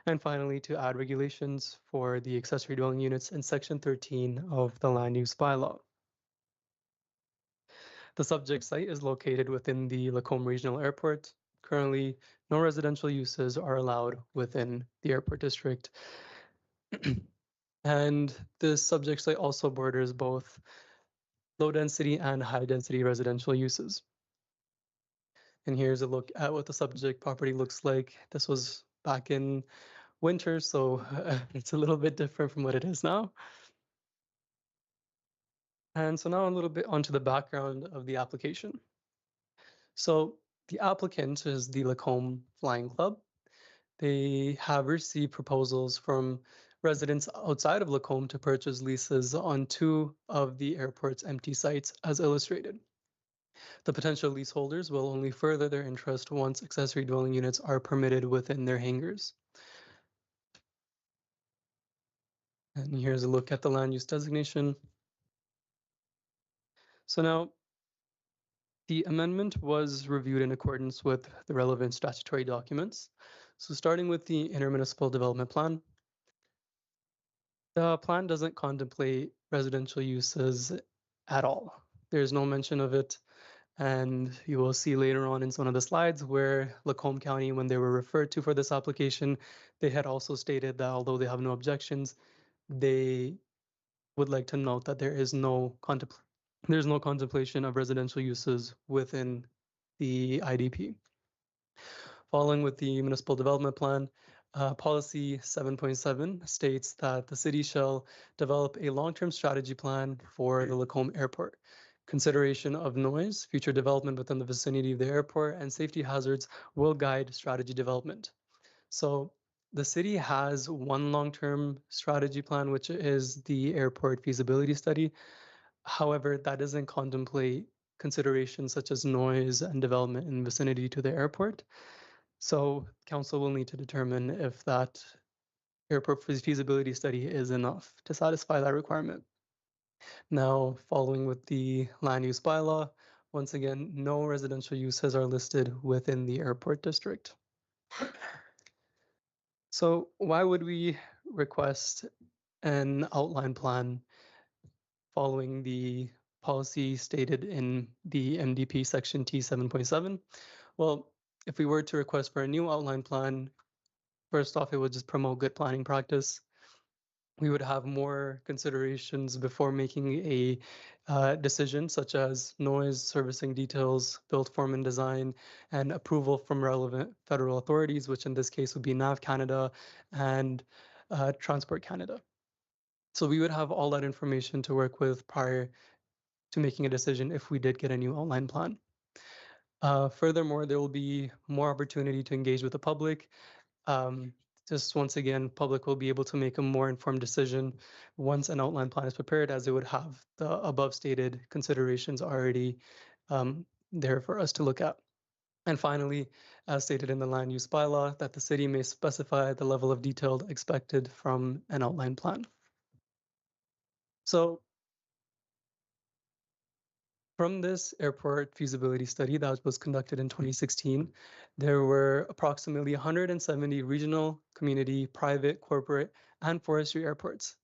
and finally to add regulations for the accessory dwelling units in Section 13 of the land use bylaw. The subject site is located within the Lacombe Regional Airport. Currently, no residential uses are allowed within the airport district. And this subject site also borders both low density and high density residential uses. And here's a look at what the subject property looks like. This was back in winter, so it's a little bit different from what it is now. And so now a little bit onto the background of the application. So the applicant is the Lacombe Flying Club. They have received proposals from residents outside of Lacombe to purchase leases on 2 of the airport's empty sites as illustrated. The potential leaseholders will only further their interest once accessory dwelling units are permitted within their hangars. And here's a look at the land use designation. So now, the amendment was reviewed in accordance with the relevant statutory documents. So starting with the intermunicipal development plan, the plan doesn't contemplate residential uses at all. There's no mention of it. And you will see later on in some of the slides where Lacombe County, when they were referred to for this application, they had also stated that although they have no objections, they would like to note that there's no contemplation of residential uses within the IDP. Following with the municipal development plan, policy 7.7 states that the city shall develop a long-term strategy plan for the Lacombe Airport. Consideration of noise, future development within the vicinity of the airport, and safety hazards will guide strategy development. So the city has one long-term strategy plan, which is the airport feasibility study. However, that doesn't contemplate considerations such as noise and development in vicinity to the airport. So council will need to determine if that airport feasibility study is enough to satisfy that requirement. Now, following with the land use bylaw, once again, no residential uses are listed within the airport district. So why would we request an outline plan following the policy stated in the MDP section T 7.7? Well, if we were to request for a new outline plan, first off, it would just promote good planning practice. We would have more considerations before making a decision, such as noise, servicing details, build form and design, and approval from relevant federal authorities, which in this case would be NAV Canada and Transport Canada. So we would have all that information to work with prior to making a decision if we did get a new outline plan. Furthermore, there will be more opportunity to engage with the public. Just once again, public will be able to make a more informed decision once an outline plan is prepared, as it would have the above stated considerations already there for us to look at. And finally, as stated in the land use bylaw, that the city may specify the level of detail expected from an outline plan. So from this airport feasibility study that was conducted in 2016, there were approximately 170 regional, community, private, corporate, and forestry airports.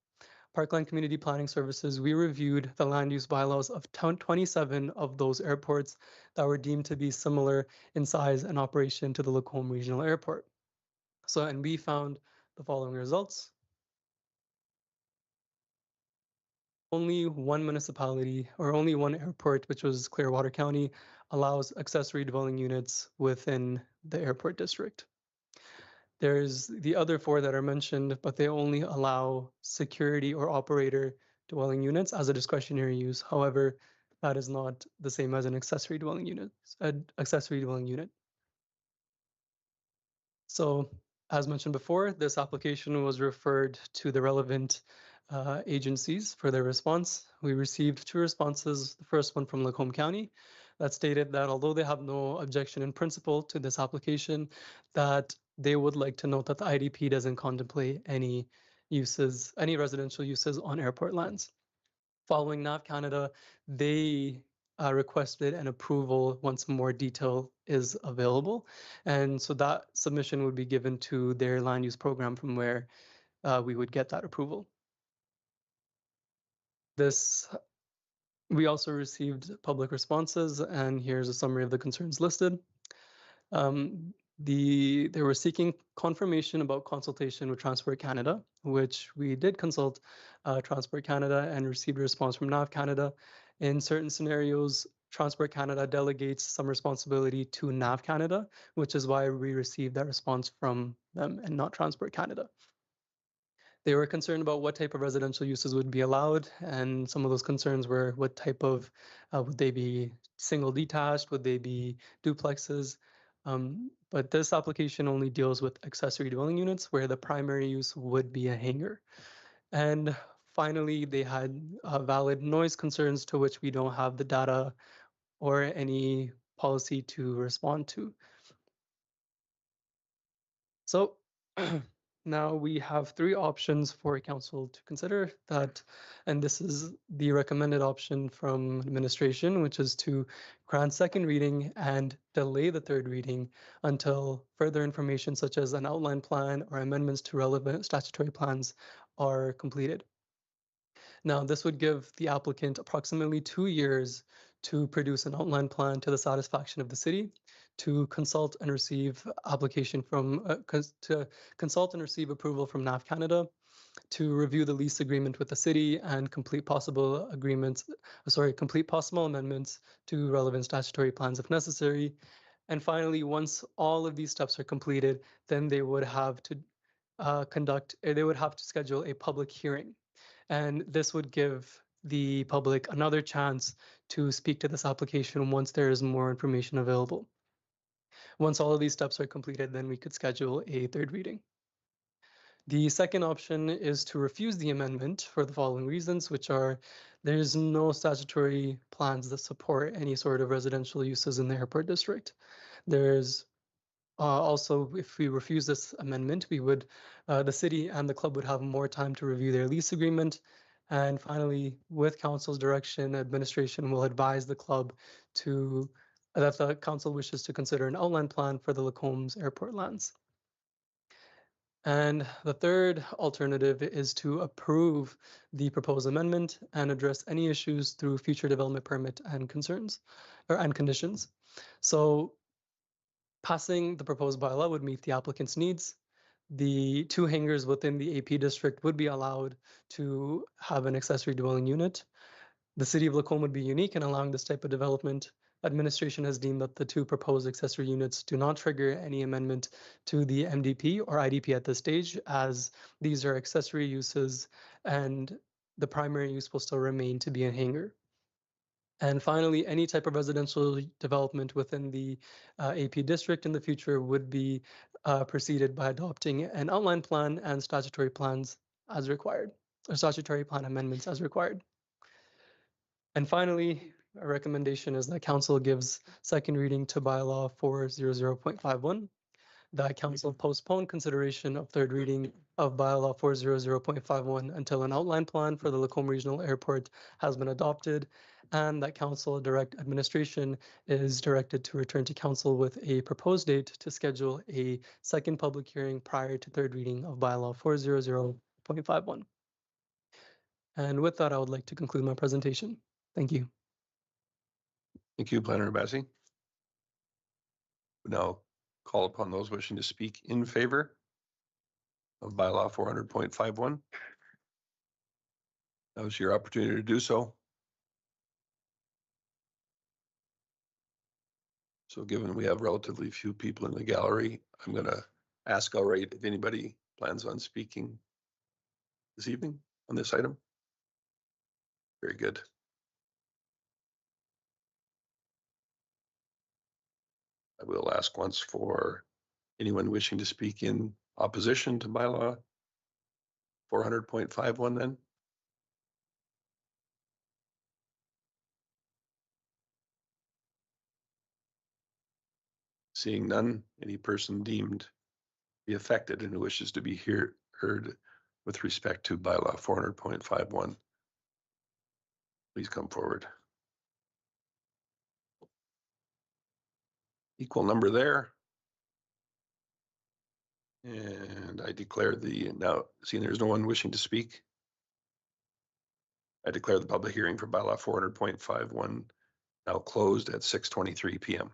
Parkland Community Planning Services, we reviewed the land use bylaws of 27 of those airports that were deemed to be similar in size and operation to the Lacombe Regional Airport. So, and we found the following results. Only one municipality or only one airport, which was Clearwater County, allows accessory dwelling units within the airport district. There's the other four that are mentioned, but they only allow security or operator dwelling units as a discretionary use. However, that is not the same as an accessory dwelling unit. So, as mentioned before, this application was referred to the relevant agencies for their response. We received 2 responses. The first one from Lacombe County that stated that although they have no objection in principle to this application, that they would like to note that the IDP doesn't contemplate any uses, any residential uses on airport lands. Following NAV Canada, they requested an approval once more detail is available. And so that submission would be given to their land use program from where we would get that approval. We also received public responses, and here's a summary of the concerns listed. They were seeking confirmation about consultation with Transport Canada, which we did consult Transport Canada and received a response from NAV Canada. In certain scenarios, Transport Canada delegates some responsibility to NAV Canada, which is why we received that response from them and not Transport Canada. They were concerned about what type of residential uses would be allowed, and some of those concerns were what type of, would they be single detached, would they be duplexes? But this application only deals with accessory dwelling units where the primary use would be a hangar. And finally, they had valid noise concerns to which we don't have the data or any policy to respond to. So now we have 3 options for council to consider that, and this is the recommended option from administration, which is to grant second reading and delay the third reading until further information such as an outline plan or amendments to relevant statutory plans are completed. Now, this would give the applicant approximately 2 years to produce an outline plan to the satisfaction of the city, to consult and receive application from, to consult and receive approval from NAV Canada, to review the lease agreement with the city and complete possible amendments to relevant statutory plans if necessary. And finally, once all of these steps are completed, then they would have to schedule a public hearing. And this would give the public another chance to speak to this application once there is more information available. Once all of these steps are completed, then we could schedule a third reading. The second option is to refuse the amendment for the following reasons, which are there's no statutory plans that support any sort of residential uses in the airport district. There's also, if we refuse this amendment, we would, the city and the club would have more time to review their lease agreement. And finally, with council's direction, administration will advise the club to that the council wishes to consider an outline plan for the Lacombs Airport lands. And the third alternative is to approve the proposed amendment and address any issues through future development permit and concerns and conditions. So passing the proposed bylaw would meet the applicant's needs. The 2 hangars within the AP district would be allowed to have an accessory dwelling unit. The city of Lacombe would be unique in allowing this type of development. Administration has deemed that the 2 proposed accessory units do not trigger any amendment to the MDP or IDP at this stage, as these are accessory uses and the primary use will still remain to be a hangar. And finally, any type of residential development within the AP district in the future would be preceded by adopting an outline plan and statutory plans as required, or statutory plan amendments as required. And finally, a recommendation is that council gives second reading to bylaw 400.51. That council postpone consideration of third reading of bylaw 400.51 until an outline plan for the Lacombe Regional Airport has been adopted, and that council direct administration is directed to return to council with a proposed date to schedule a second public hearing prior to third reading of bylaw 400.51. And with that, I would like to conclude my presentation. Thank you. Thank you, Planner Abassi. Now call upon those wishing to speak in favor of bylaw 400.51. That was your opportunity to do so. So given we have relatively few people in the gallery, I'm going to ask outright if anybody plans on speaking this evening on this item. Very good. I will ask once for anyone wishing to speak in opposition to bylaw 400.51 then. Seeing none, any person deemed be affected and who wishes to be heard with respect to bylaw 400.51, please come forward. Equal number there. And I declare now, seeing there's no one wishing to speak, I declare the public hearing for bylaw 400.51 now closed at 6:23 p.m.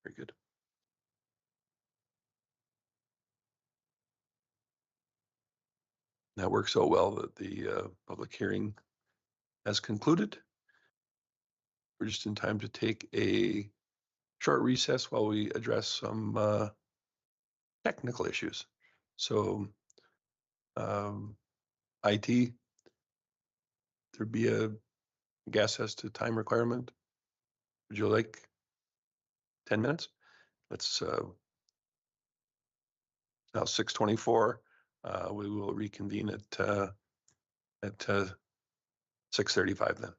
Very good. That works so well that the public hearing has concluded. We're just in time to take a short recess while we address some technical issues. So IT, there'd be a guess as to time requirement. Would you like 10 minutes? Let's now 6:24. We will reconvene at 6:35 then.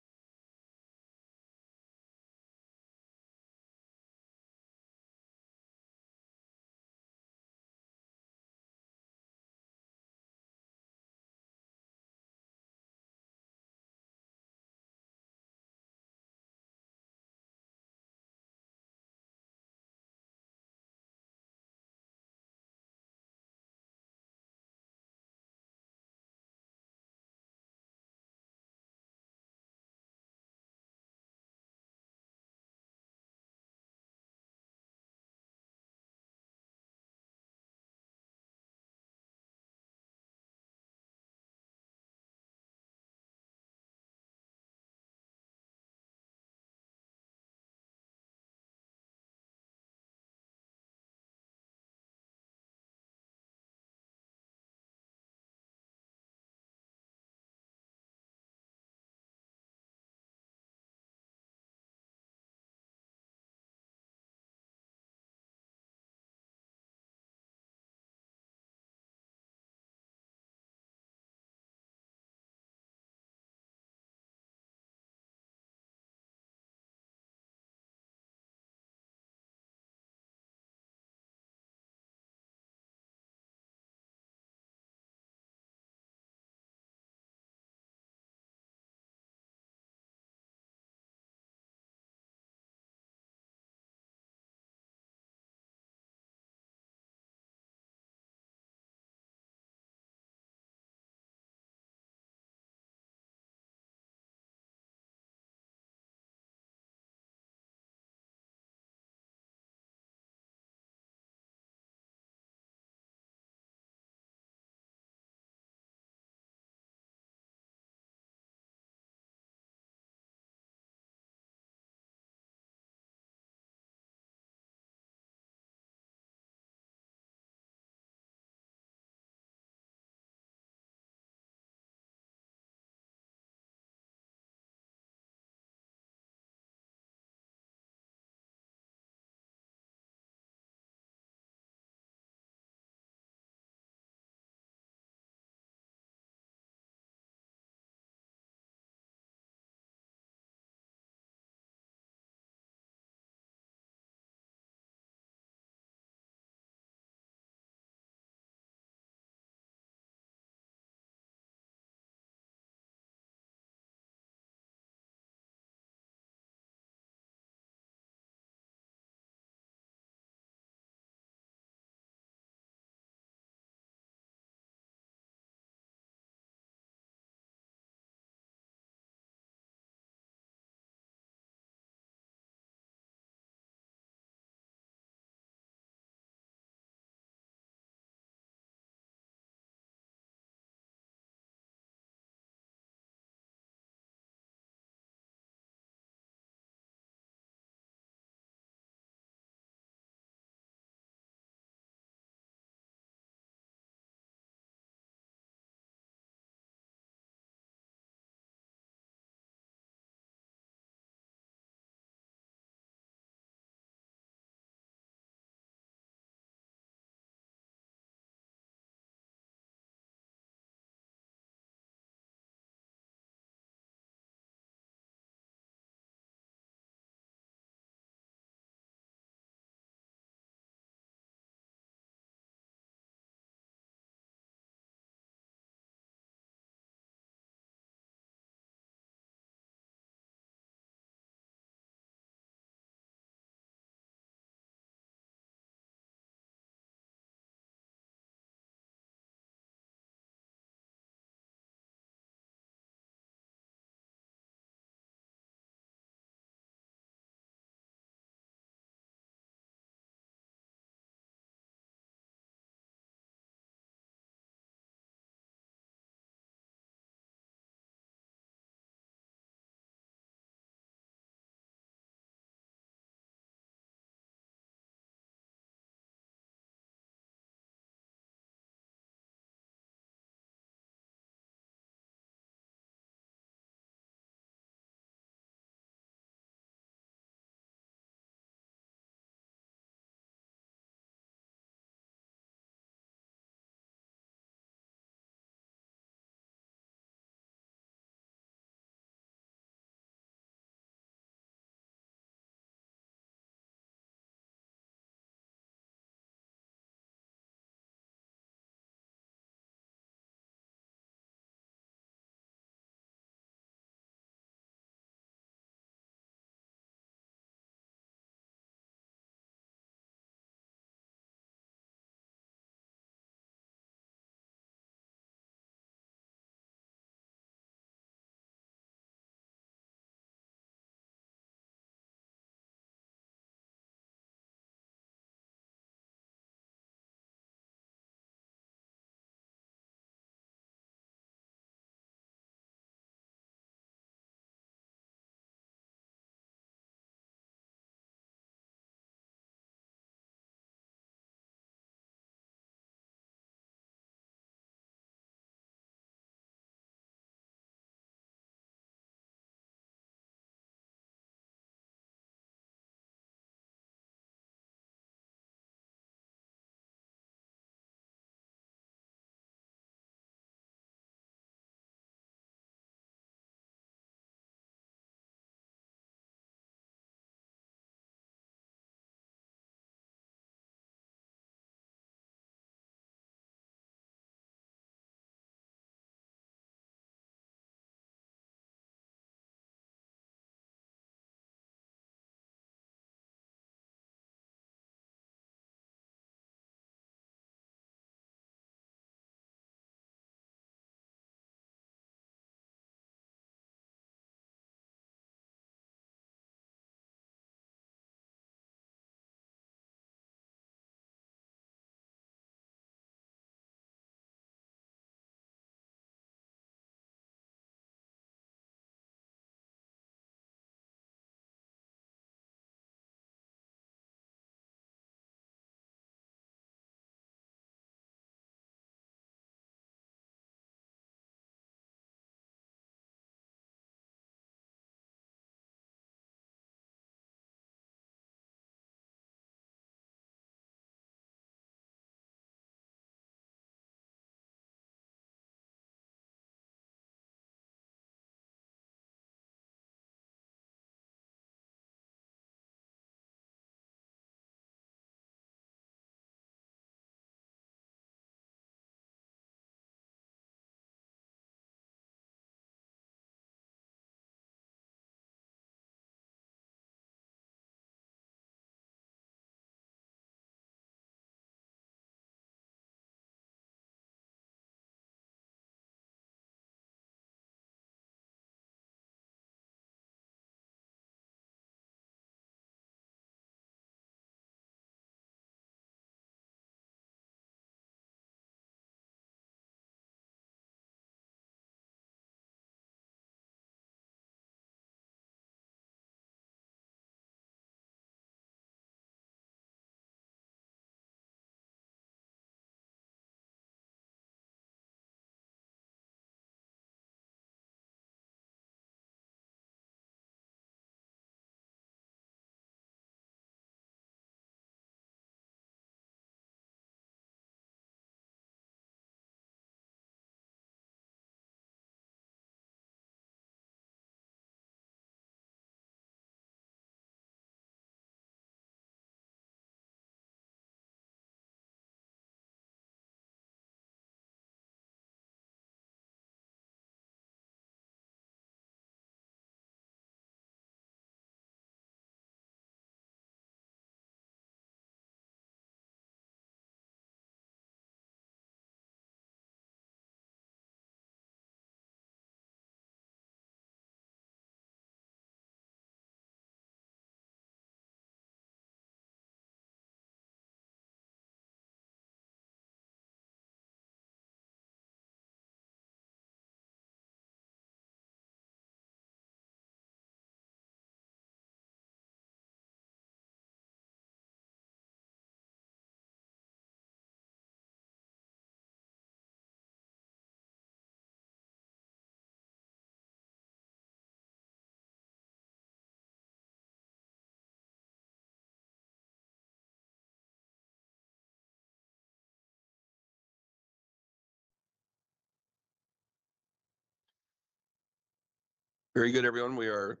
Very good, everyone. We are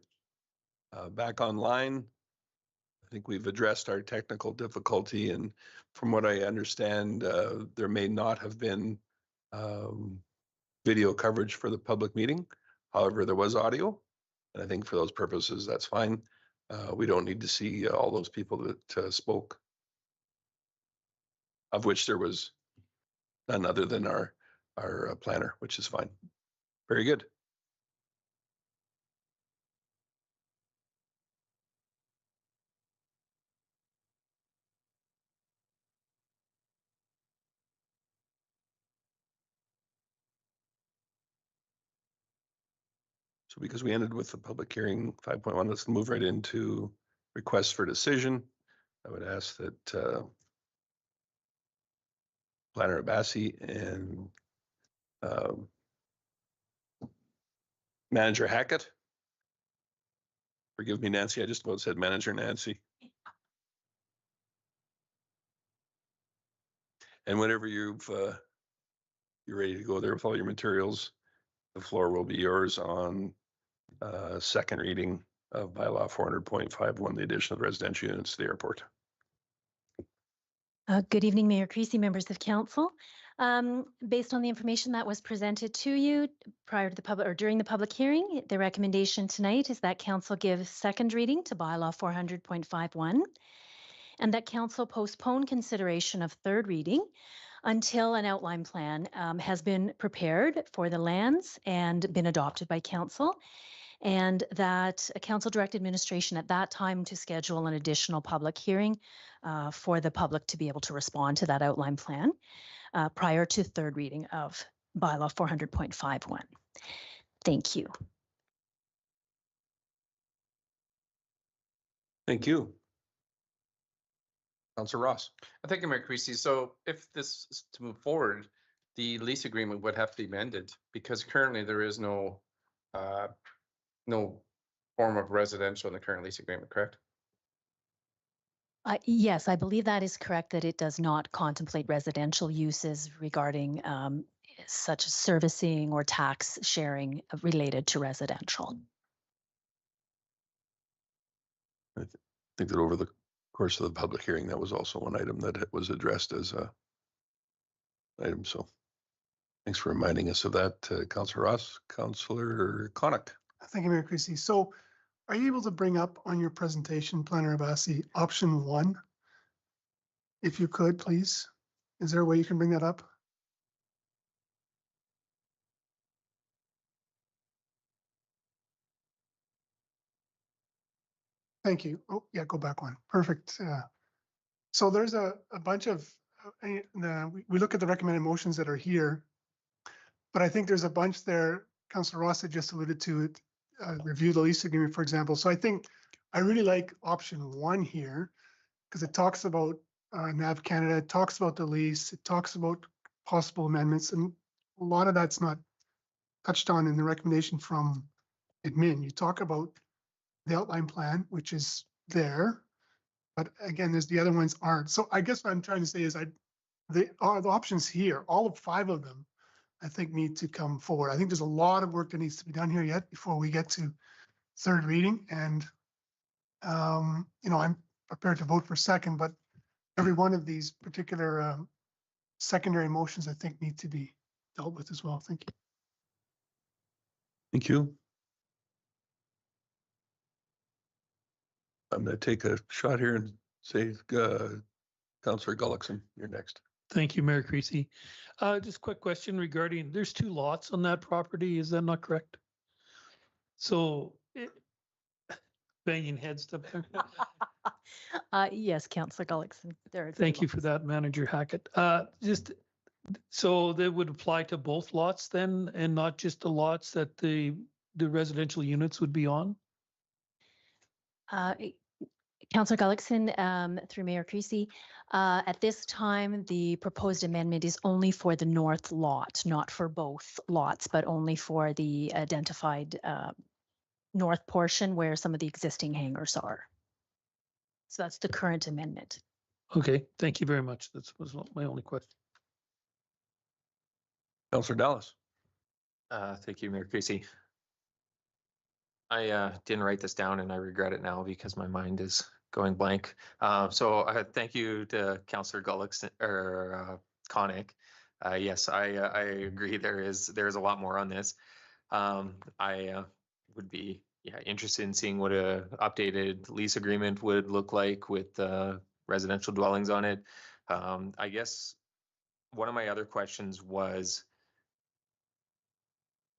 back online. I think we've addressed our technical difficulty, and from what I understand, there may not have been video coverage for the public meeting. However, there was audio, and I think for those purposes, that's fine. We don't need to see all those people that spoke, of which there was none other than our planner, which is fine. Very good. So because we ended with the public hearing 5.1, let's move right into requests for decision. I would ask that Planner Abassi and Manager Hackett. Forgive me, Nancy, I just about said Manager Nancy. And whenever you're ready to go there with all your materials, the floor will be yours on second reading of bylaw 400.51, the addition of residential units to the airport. Good evening, Mayor Creasy, members of council. Based on the information that was presented to you prior to the public or during the public hearing, the recommendation tonight is that council give second reading to bylaw 400.51 and that council postpone consideration of third reading until an outline plan has been prepared for the lands and been adopted by council, and that council direct administration at that time to schedule an additional public hearing for the public to be able to respond to that outline plan prior to third reading of bylaw 400.51. Thank you. Thank you. Councillor Ross. Thank you, Mayor Creasy. So if this is to move forward, the lease agreement would have to be amended because currently there is no form of residential in the current lease agreement, correct? Yes, I believe that is correct, that it does not contemplate residential uses regarding such as servicing or tax sharing related to residential. I think that over the course of the public hearing, that was also one item that it was addressed as a item. So thanks for reminding us of that, Councillor Ross. Councillor Connick. Thank you, Mayor Creasy. So are you able to bring up on your presentation, Planner Abassi, option 1? If you could, please. Is there a way you can bring that up? Thank you. Oh, yeah, go back one. Perfect. So there's a bunch of, we look at the recommended motions that are here, but I think there's a bunch there. Councillor Ross had just alluded to it, review the lease agreement, for example. So I think I really like option 1 here because it talks about NAV Canada, it talks about the lease, it talks about possible amendments, and a lot of that's not touched on in the recommendation from admin. You talk about the outline plan, which is there, but again, there's the other ones aren't. So I guess what I'm trying to say is the options here, all of 5 of them, I think need to come forward. I think there's a lot of work that needs to be done here yet before we get to third reading. And, I'm prepared to vote for second, but every one of these particular secondary motions, I think, need to be dealt with as well. Thank you. Thank you. I'm going to take a shot here and say, Councillor Gullickson, you're next. Thank you, Mayor Creasy. Just a quick question regarding, there's 2 lots on that property, is that not correct? So, banging heads up there. Yes, Councillor Gullickson. Thank you for that, Manager Hackett. Just, so that would apply to both lots then, and not just the lots that the residential units would be on? Councillor Gullickson, through Mayor Creasy, at this time, the proposed amendment is only for the north lot, not for both lots, but only for the identified north portion where some of the existing hangars are. So that's the current amendment. Okay, thank you very much. That was my only question. Councillor Dallas. Thank you, Mayor Creasy. I didn't write this down and I regret it now because my mind is going blank. Thank you to Councillor Gullickson or Connick. Yes, I agree. There's a lot more on this. I would be interested in seeing what a updated lease agreement would look like with residential dwellings on it. I guess one of my other questions was,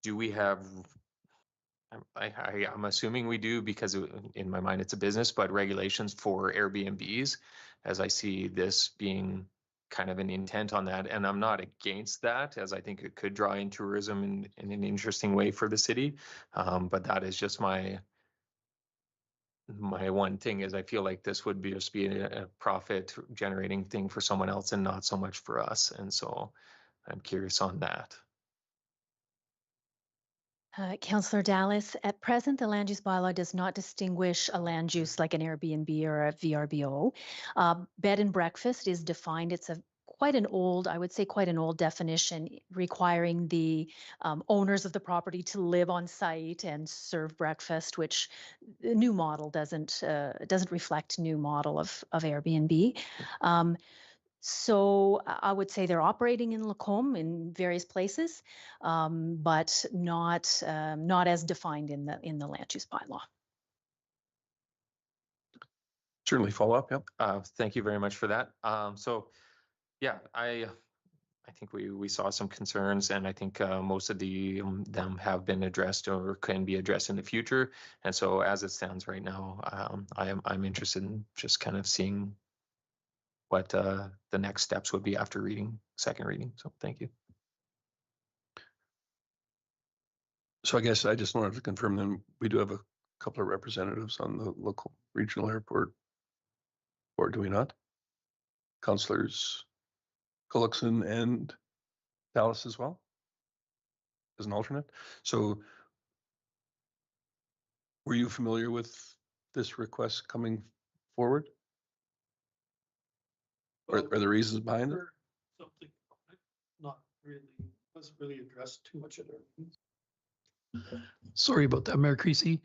do we have, I'm assuming we do because in my mind it's a business, but regulations for Airbnbs, as I see this being kind of an intent on that. And I'm not against that, as I think it could draw in tourism in an interesting way for the city. But that is just my one thing, is I feel like this would just be a profit generating thing for someone else and not so much for us. And so I'm curious on that. Councillor Dallas, at present, the land use bylaw does not distinguish a land use like an Airbnb or a VRBO. Bed and breakfast is defined. It's quite an old definition, requiring the owners of the property to live on site and serve breakfast, which the new model doesn't reflect new model of Airbnb. So I would say they're operating in Lacombe in various places, but not as defined in the land use bylaw. Certainly follow up. Yep. Thank you very much for that. Yeah, I think we saw some concerns, and I think most of them have been addressed or can be addressed in the future. And so as it stands right now, I'm interested in just kind of seeing what the next steps would be after second reading. So thank you. So I guess I just wanted to confirm then we do have a couple of representatives on the local regional airport, or do we not? Councillors Gullickson and Dallas as well as an alternate. So were you familiar with this request coming forward? Or are the reasons behind it? Something not really, wasn't really addressed too much at our meetings. Sorry about that, Mayor Creasy.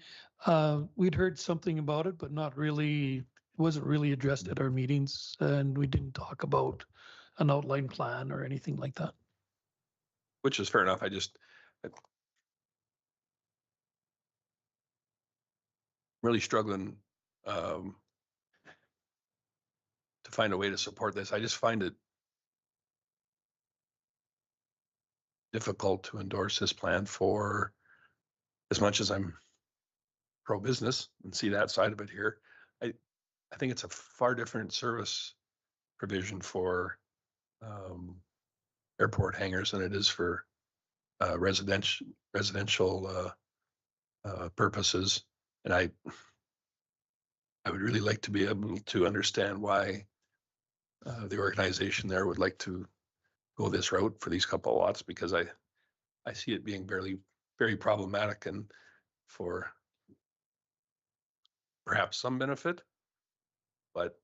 We'd heard something about it, but not really, it wasn't really addressed at our meetings, and we didn't talk about an outline plan or anything like that. Which is fair enough. I'm really struggling to find a way to support this. I just find it difficult to endorse this plan for, as much as I'm pro-business and see that side of it here. I think it's a far different service provision for airport hangars than it is for residential purposes. And I would really like to be able to understand why the organization there would like to go this route for these couple of lots, because I see it being very, very problematic and for perhaps some benefit, but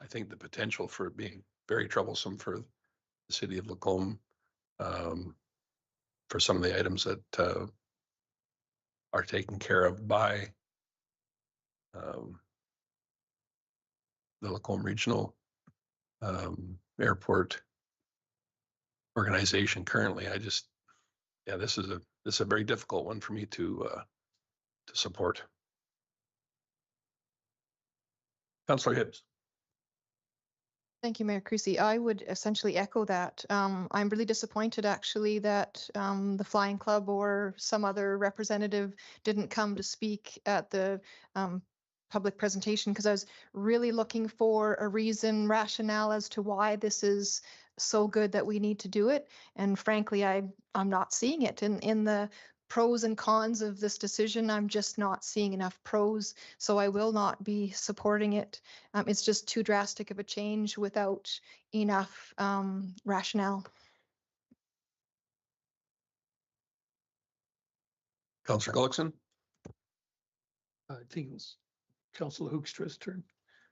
I think the potential for it being very troublesome for the city of Lacombe for some of the items that are taken care of by the Lacombe Regional Airport organization currently. This is a very difficult one for me to support. Councillor Hibbs. Thank you, Mayor Creasy. I would essentially echo that. I'm really disappointed actually that the Flying Club or some other representative didn't come to speak at the public presentation, because I was really looking for a rationale as to why this is so good that we need to do it. And frankly, I'm not seeing it in the pros and cons of this decision. I'm just not seeing enough pros, so I will not be supporting it. It's just too drastic of a change without enough rationale. Councillor Gullickson? I think it was Councillor Hoekstra's turn.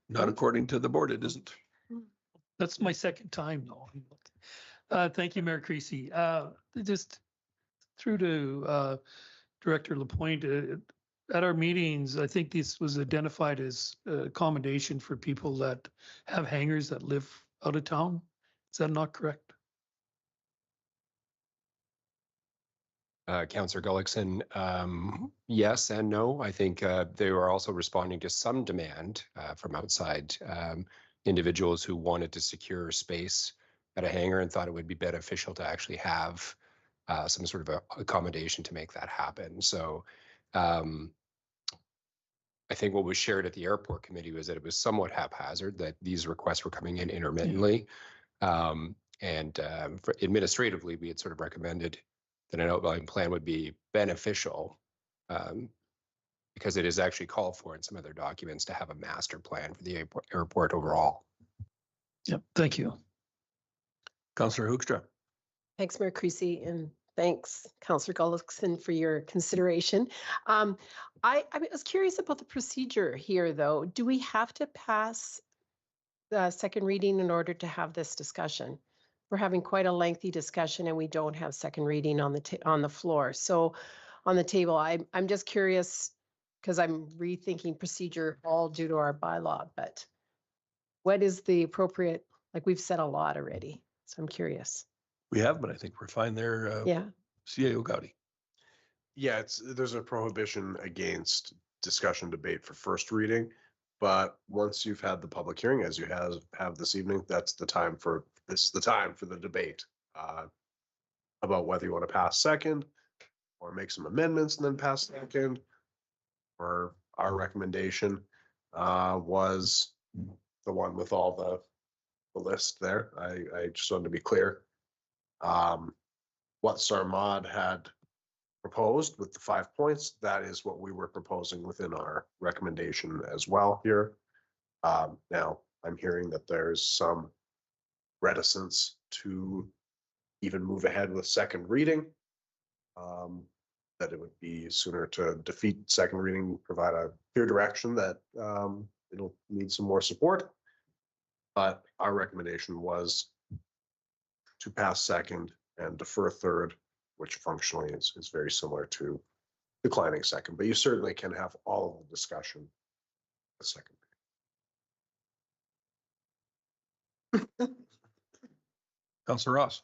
Not according to the board, it isn't. That's my second time though. Thank you, Mayor Creasy. Just through to Director Lapointe, at our meetings, I think this was identified as accommodation for people that have hangars that live out of town. Is that not correct? Councillor Gullickson, yes and no. I think they were also responding to some demand from outside individuals who wanted to secure space at a hangar and thought it would be beneficial to actually have some sort of accommodation to make that happen. So I think what was shared at the airport committee was that it was somewhat haphazard, that these requests were coming in intermittently. Administratively, we had sort of recommended that an outline plan would be beneficial because it is actually called for in some other documents to have a master plan for the airport overall. Yep, thank you. Councillor Hoekstra. Thanks, Mayor Creasy, and thanks, Councillor Gullickson, for your consideration. I was curious about the procedure here, though. Do we have to pass the second reading in order to have this discussion? We're having quite a lengthy discussion and we don't have second reading on the floor. So on the table, I'm just curious because I'm rethinking procedure all due to our bylaw, but what is the appropriate, like we've said a lot already. So I'm curious. We have, but I think we're fine there. Yeah. CAO Gowdy. Yeah, there's a prohibition against discussion debate for first reading, but once you've had the public hearing, as you have this evening, this is the time for the debate about whether you want to pass second or make some amendments and then pass second. Or our recommendation was the one with all the list there. I just wanted to be clear. What Sarmad had proposed with the 5 points, that is what we were proposing within our recommendation as well here. Now, I'm hearing that there's some reticence to even move ahead with second reading. That it would be sooner to defeat second reading, provide a clear direction that it'll need some more support. But our recommendation was to pass second and defer third, which functionally is very similar to declining second, but you certainly can have all of the discussion the second. Councillor Ross.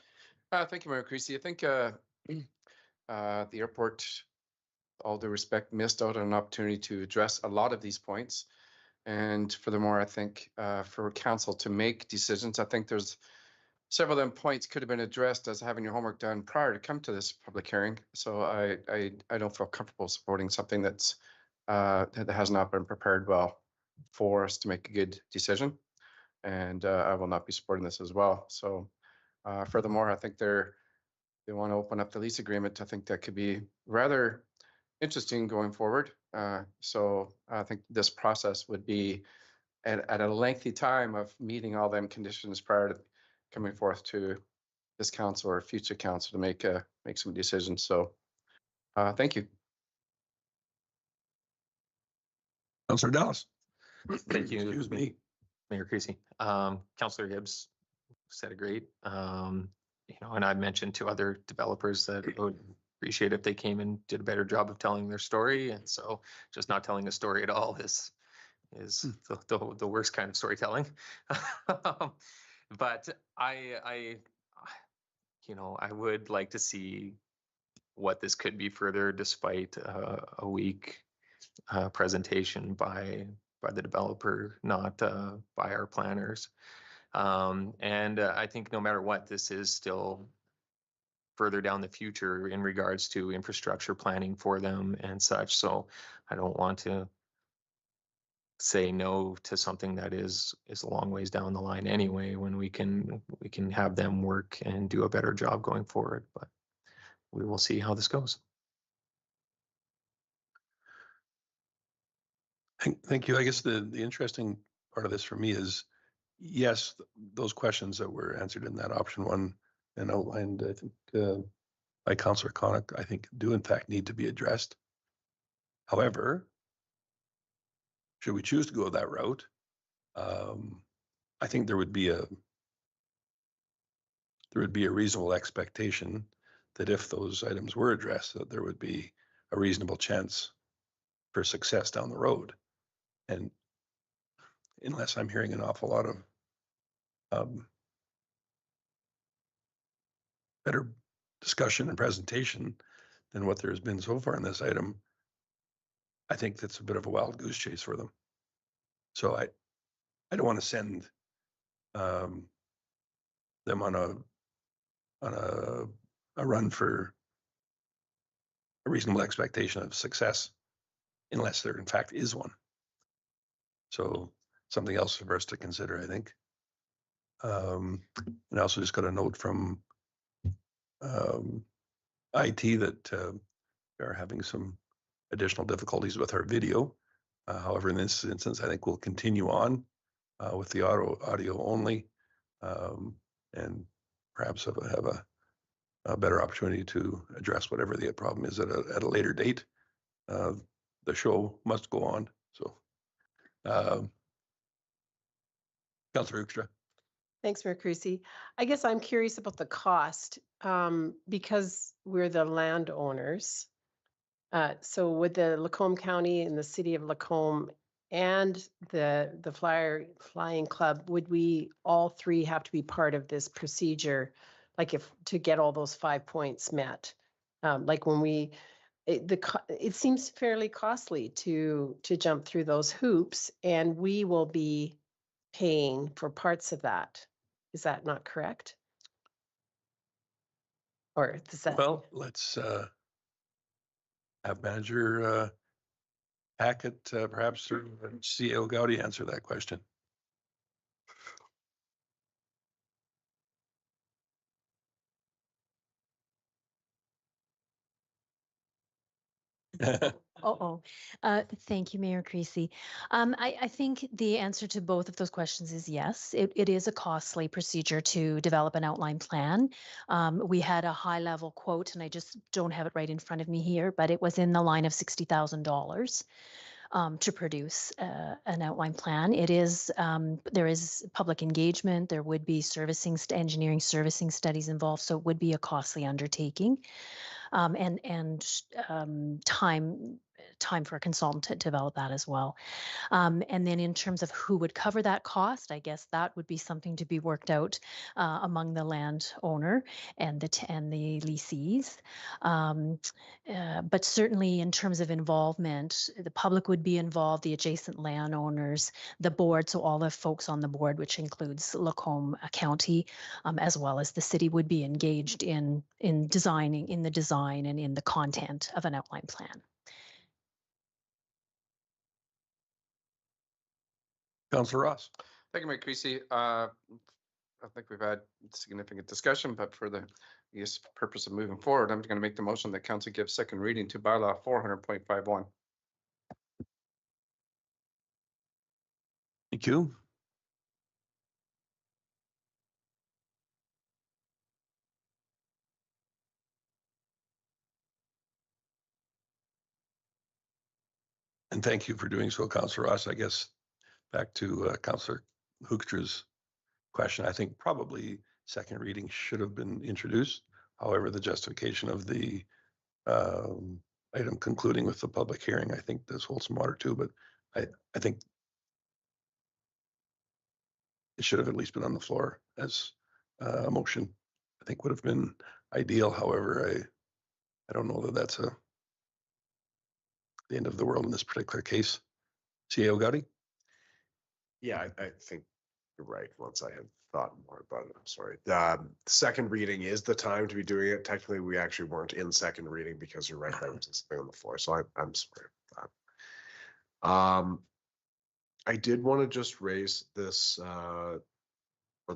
Thank you, Mayor Creasy. I think the airport, all due respect, missed out on an opportunity to address a lot of these points. And furthermore, I think for council to make decisions, I think there's several of them points could have been addressed as having your homework done prior to come to this public hearing. So I don't feel comfortable supporting something that has not been prepared well for us to make a good decision. And I will not be supporting this as well. So furthermore, I think they want to open up the lease agreement. I think that could be rather interesting going forward. So I think this process would be at a lengthy time of meeting all them conditions prior to coming forth to this council or future council to make some decisions. So thank you. Councillor Dallas. Thank you. Excuse me. Mayor Creasy. Councillor Gibbs said it great. And I mentioned to other developers that I would appreciate if they came and did a better job of telling their story. And so just not telling a story at all is the worst kind of storytelling. But I would like to see what this could be further, despite a weak presentation by the developer, not by our planners. And I think no matter what, this is still further down the future in regards to infrastructure planning for them and such. So I don't want to say no to something that is a long ways down the line anyway, when we can have them work and do a better job going forward. But we will see how this goes. Thank you. I guess the interesting part of this for me is, yes, those questions that were answered in that option one and outlined, I think, by Councillor Connick, I think do in fact need to be addressed. However, should we choose to go that route, I think there would be a reasonable expectation that if those items were addressed, that there would be a reasonable chance for success down the road. And unless I'm hearing an awful lot of better discussion and presentation than what there has been so far in this item, I think that's a bit of a wild goose chase for them. So I don't want to send them on a run for a reasonable expectation of success unless there in fact is one. So something else for us to consider, I think. And I also just got a note from IT that we are having some additional difficulties with our video. However, in this instance, I think we'll continue on with the audio only, and perhaps have a better opportunity to address whatever the problem is at a later date. The show must go on. So, Councillor Hoekstra. Thanks, Mayor Creasy. I guess I'm curious about the cost because we're the landowners. So would the Lacombe County and the city of Lacombe and the Flying Club, would we all three have to be part of this procedure? Like if to get all those 5 points met, like when it seems fairly costly to jump through those hoops, and we will be paying for parts of that. Is that not correct? Or does that? Well, let's have Manager Hackett, perhaps through CEO Gowdy, answer that question. Thank you, Mayor Creasy. I think the answer to both of those questions is yes. It is a costly procedure to develop an outline plan. We had a high level quote, and I just don't have it right in front of me here, but it was in the line of $60,000. To produce an outline plan. It is there is public engagement. There would be engineering servicing studies involved, so it would be a costly undertaking, and time for a consultant to develop that as well. And then in terms of who would cover that cost, I guess that would be something to be worked out among the landowner and the lessees. But certainly in terms of involvement, the public would be involved, the adjacent landowners, the board, so all the folks on the board, which includes Lacombe County, as well as the city, would be engaged in the design and in the content of an outline plan. Councillor Ross. Thank you, Mayor Creasy. I think we've had significant discussion, but for the purpose of moving forward, I'm going to make the motion that council gives second reading to bylaw 400.51. Thank you. And thank you for doing so, Councillor Ross. I guess back to Councillor Hoekstra's question, I think probably second reading should have been introduced. However, the justification of the item concluding with the public hearing, I think does hold some water too, but I think it should have at least been on the floor as a motion. I think would have been ideal. However, I don't know that that's the end of the world in this particular case. CEO Gowdy? Yeah, I think you're right. Once I had thought more about it, I'm sorry. The second reading is the time to be doing it. Technically, we actually weren't in second reading because you're right, that was something on the floor. So I'm sorry about that. I did want to just raise this or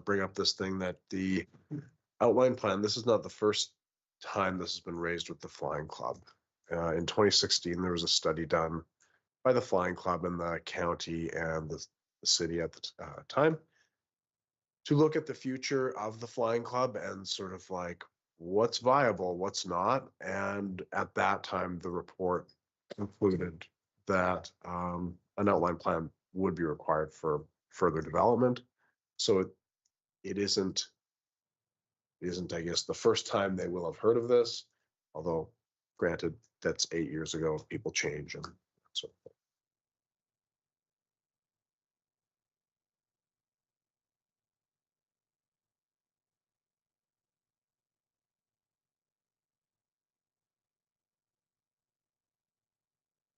bring up this thing that the outline plan, this is not the first time this has been raised with the Flying Club. In 2016, there was a study done by the Flying Club in the county and the city at the time to look at the future of the Flying Club and sort of like what's viable, what's not. And at that time, the report concluded that an outline plan would be required for further development. So it isn't, I guess, the first time they will have heard of this, although granted, that's 8 years ago, people change and So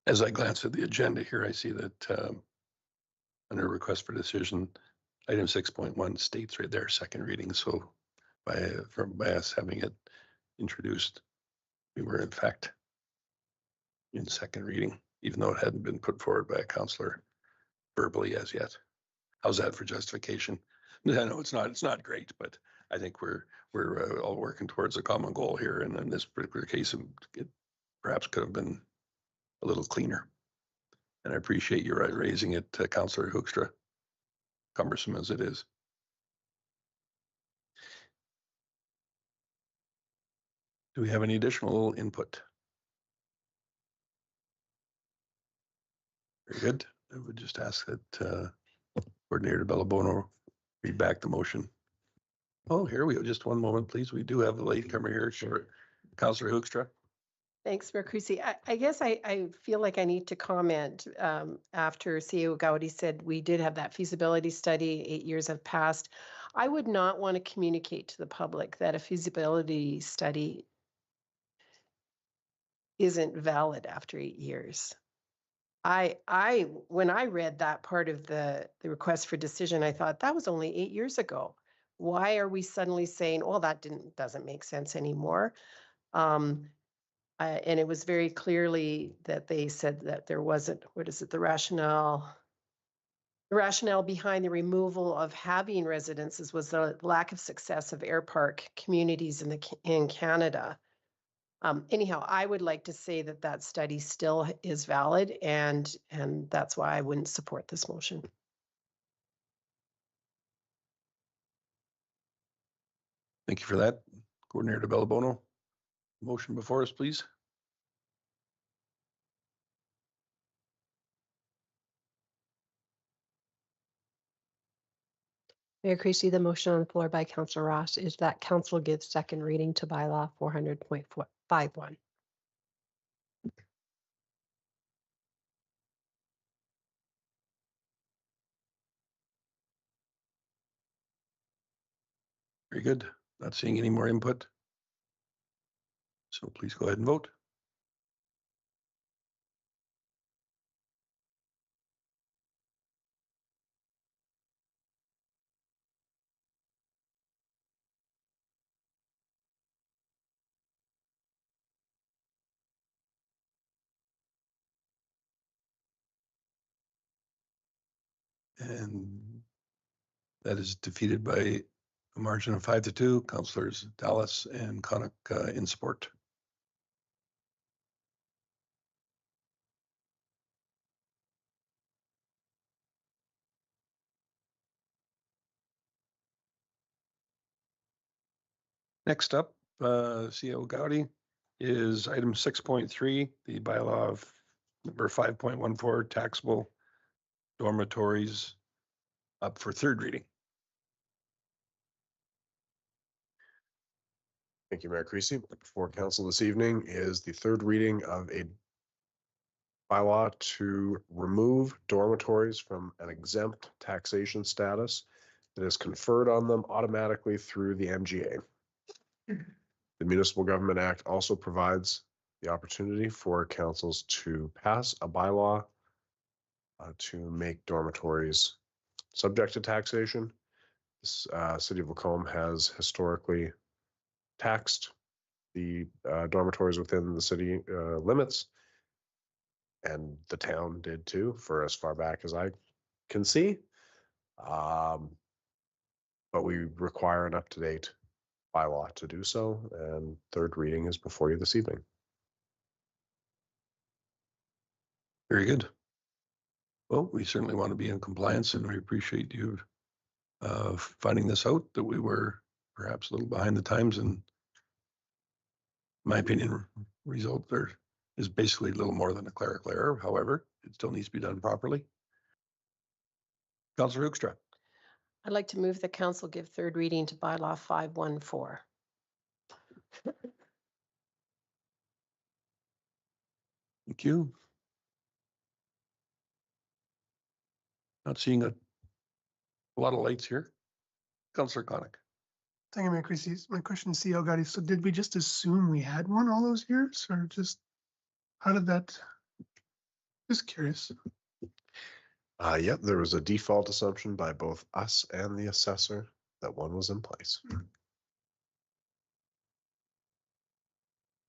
As I glance at the agenda here, I see that under request for decision, item 6.1 states right there, second reading. So by us having it introduced, we were in fact in second reading, even though it hadn't been put forward by a councillor verbally as yet. How's that for justification? I know it's not great, but I think we're all working towards a common goal here. And in this particular case, it perhaps could have been a little cleaner. And I appreciate you raising it, Councillor Hoekstra, cumbersome as it is. Do we have any additional input? Very good. I would just ask that Coordinator Bellabono read back the motion. Oh, here we go. Just one moment, please. We do have a latecomer here. Sure. Councillor Hoekstra. Thanks, Mayor Creasy. I guess I feel like I need to comment after CEO Gowdy said we did have that feasibility study, 8 years have passed. I would not want to communicate to the public that a feasibility study isn't valid after 8 years. When I read that part of the request for decision, I thought that was only 8 years ago. Why are we suddenly saying, well, that doesn't make sense anymore? And it was very clearly that they said that there wasn't, the rationale behind the removal of having residences was the lack of success of air park communities in Canada. Anyhow, I would like to say that study still is valid, and that's why I wouldn't support this motion. Thank you for that. Coordinator Bellabono. Motion before us, please. Mayor Creasy, the motion on the floor by Councillor Ross is that council gives second reading to bylaw 400.51. Very good. Not seeing any more input. So please go ahead and vote. And that is defeated by a margin of 5-2. Councillors Dallas and Connick in support. Next up, CEO Gowdy, is item 6.3, the bylaw of number 5.14, taxable dormitories, up for third reading. thank you, Mayor Creasy. Before council this evening is the third reading of a bylaw to remove dormitories from an exempt taxation status that is conferred on them automatically through the MGA. The Municipal Government Act also provides the opportunity for councils to pass a bylaw to make dormitories subject to taxation. This City of Lacombe has historically taxed the dormitories within the city limits, and the town did too for as far back as I can see. But we require an up-to-date bylaw to do so, and third reading is before you this evening. Very good. Well, we certainly want to be in compliance, and we appreciate you finding this out, that we were perhaps a little behind the times, and in my opinion, result there is basically a little more than a clerical error. However, it still needs to be done properly. Councillor Hoekstra. I'd like to move the council give third reading to bylaw 514. Thank you. Not seeing a lot of lights here. Councillor Conick. Thank you, Mayor Creasy. My question is C.L. Gotti. So did we just assume we had one all those years or just, how did that? Just curious. Yep, there was a default assumption by both us and the assessor that one was in place.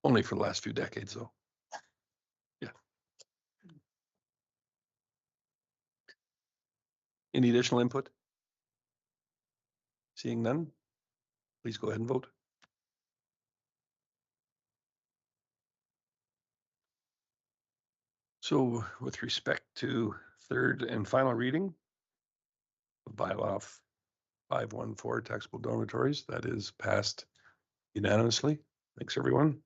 Only for the last few decades, though. Yeah. Any additional input? Seeing none, please go ahead and vote. So with respect to third and final reading of bylaw 514 taxable dormitories, that is passed unanimously. Thanks, everyone.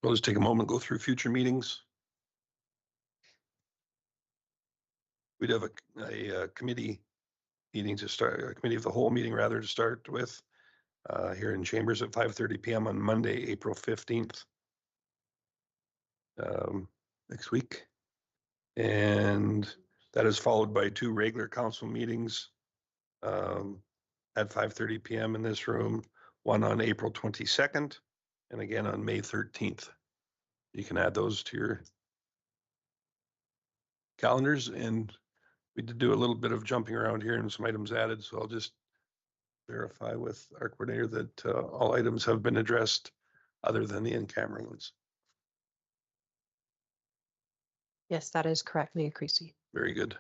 We'll just take a moment, go through future meetings. We'd have a committee meeting to start, a committee of the whole meeting rather to start with here in Chambers at 5:30 p.m. on Monday, April 15th. Next week. And that is followed by 2 regular council meetings at 5:30 p.m. in this room, one on April 22nd and again on May 13th. You can add those to your calendars, and we did do a little bit of jumping around here and some items added, so I'll just verify with our coordinator that all items have been addressed other than the in-camera ones. Yes, that is correct, Mayor Creasy. Very good.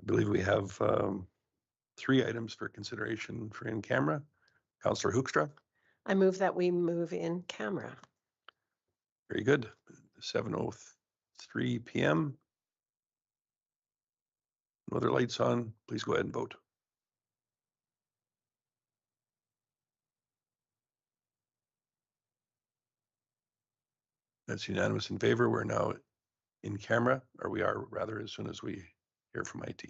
I believe we have 3 items for consideration for in-camera. Councillor Hoekstra. I move that we move in camera. Very good. 7:03 p.m. No other lights on. Please go ahead and vote. That's unanimous in favor. We're now in camera, or we are rather as soon as we hear from IT.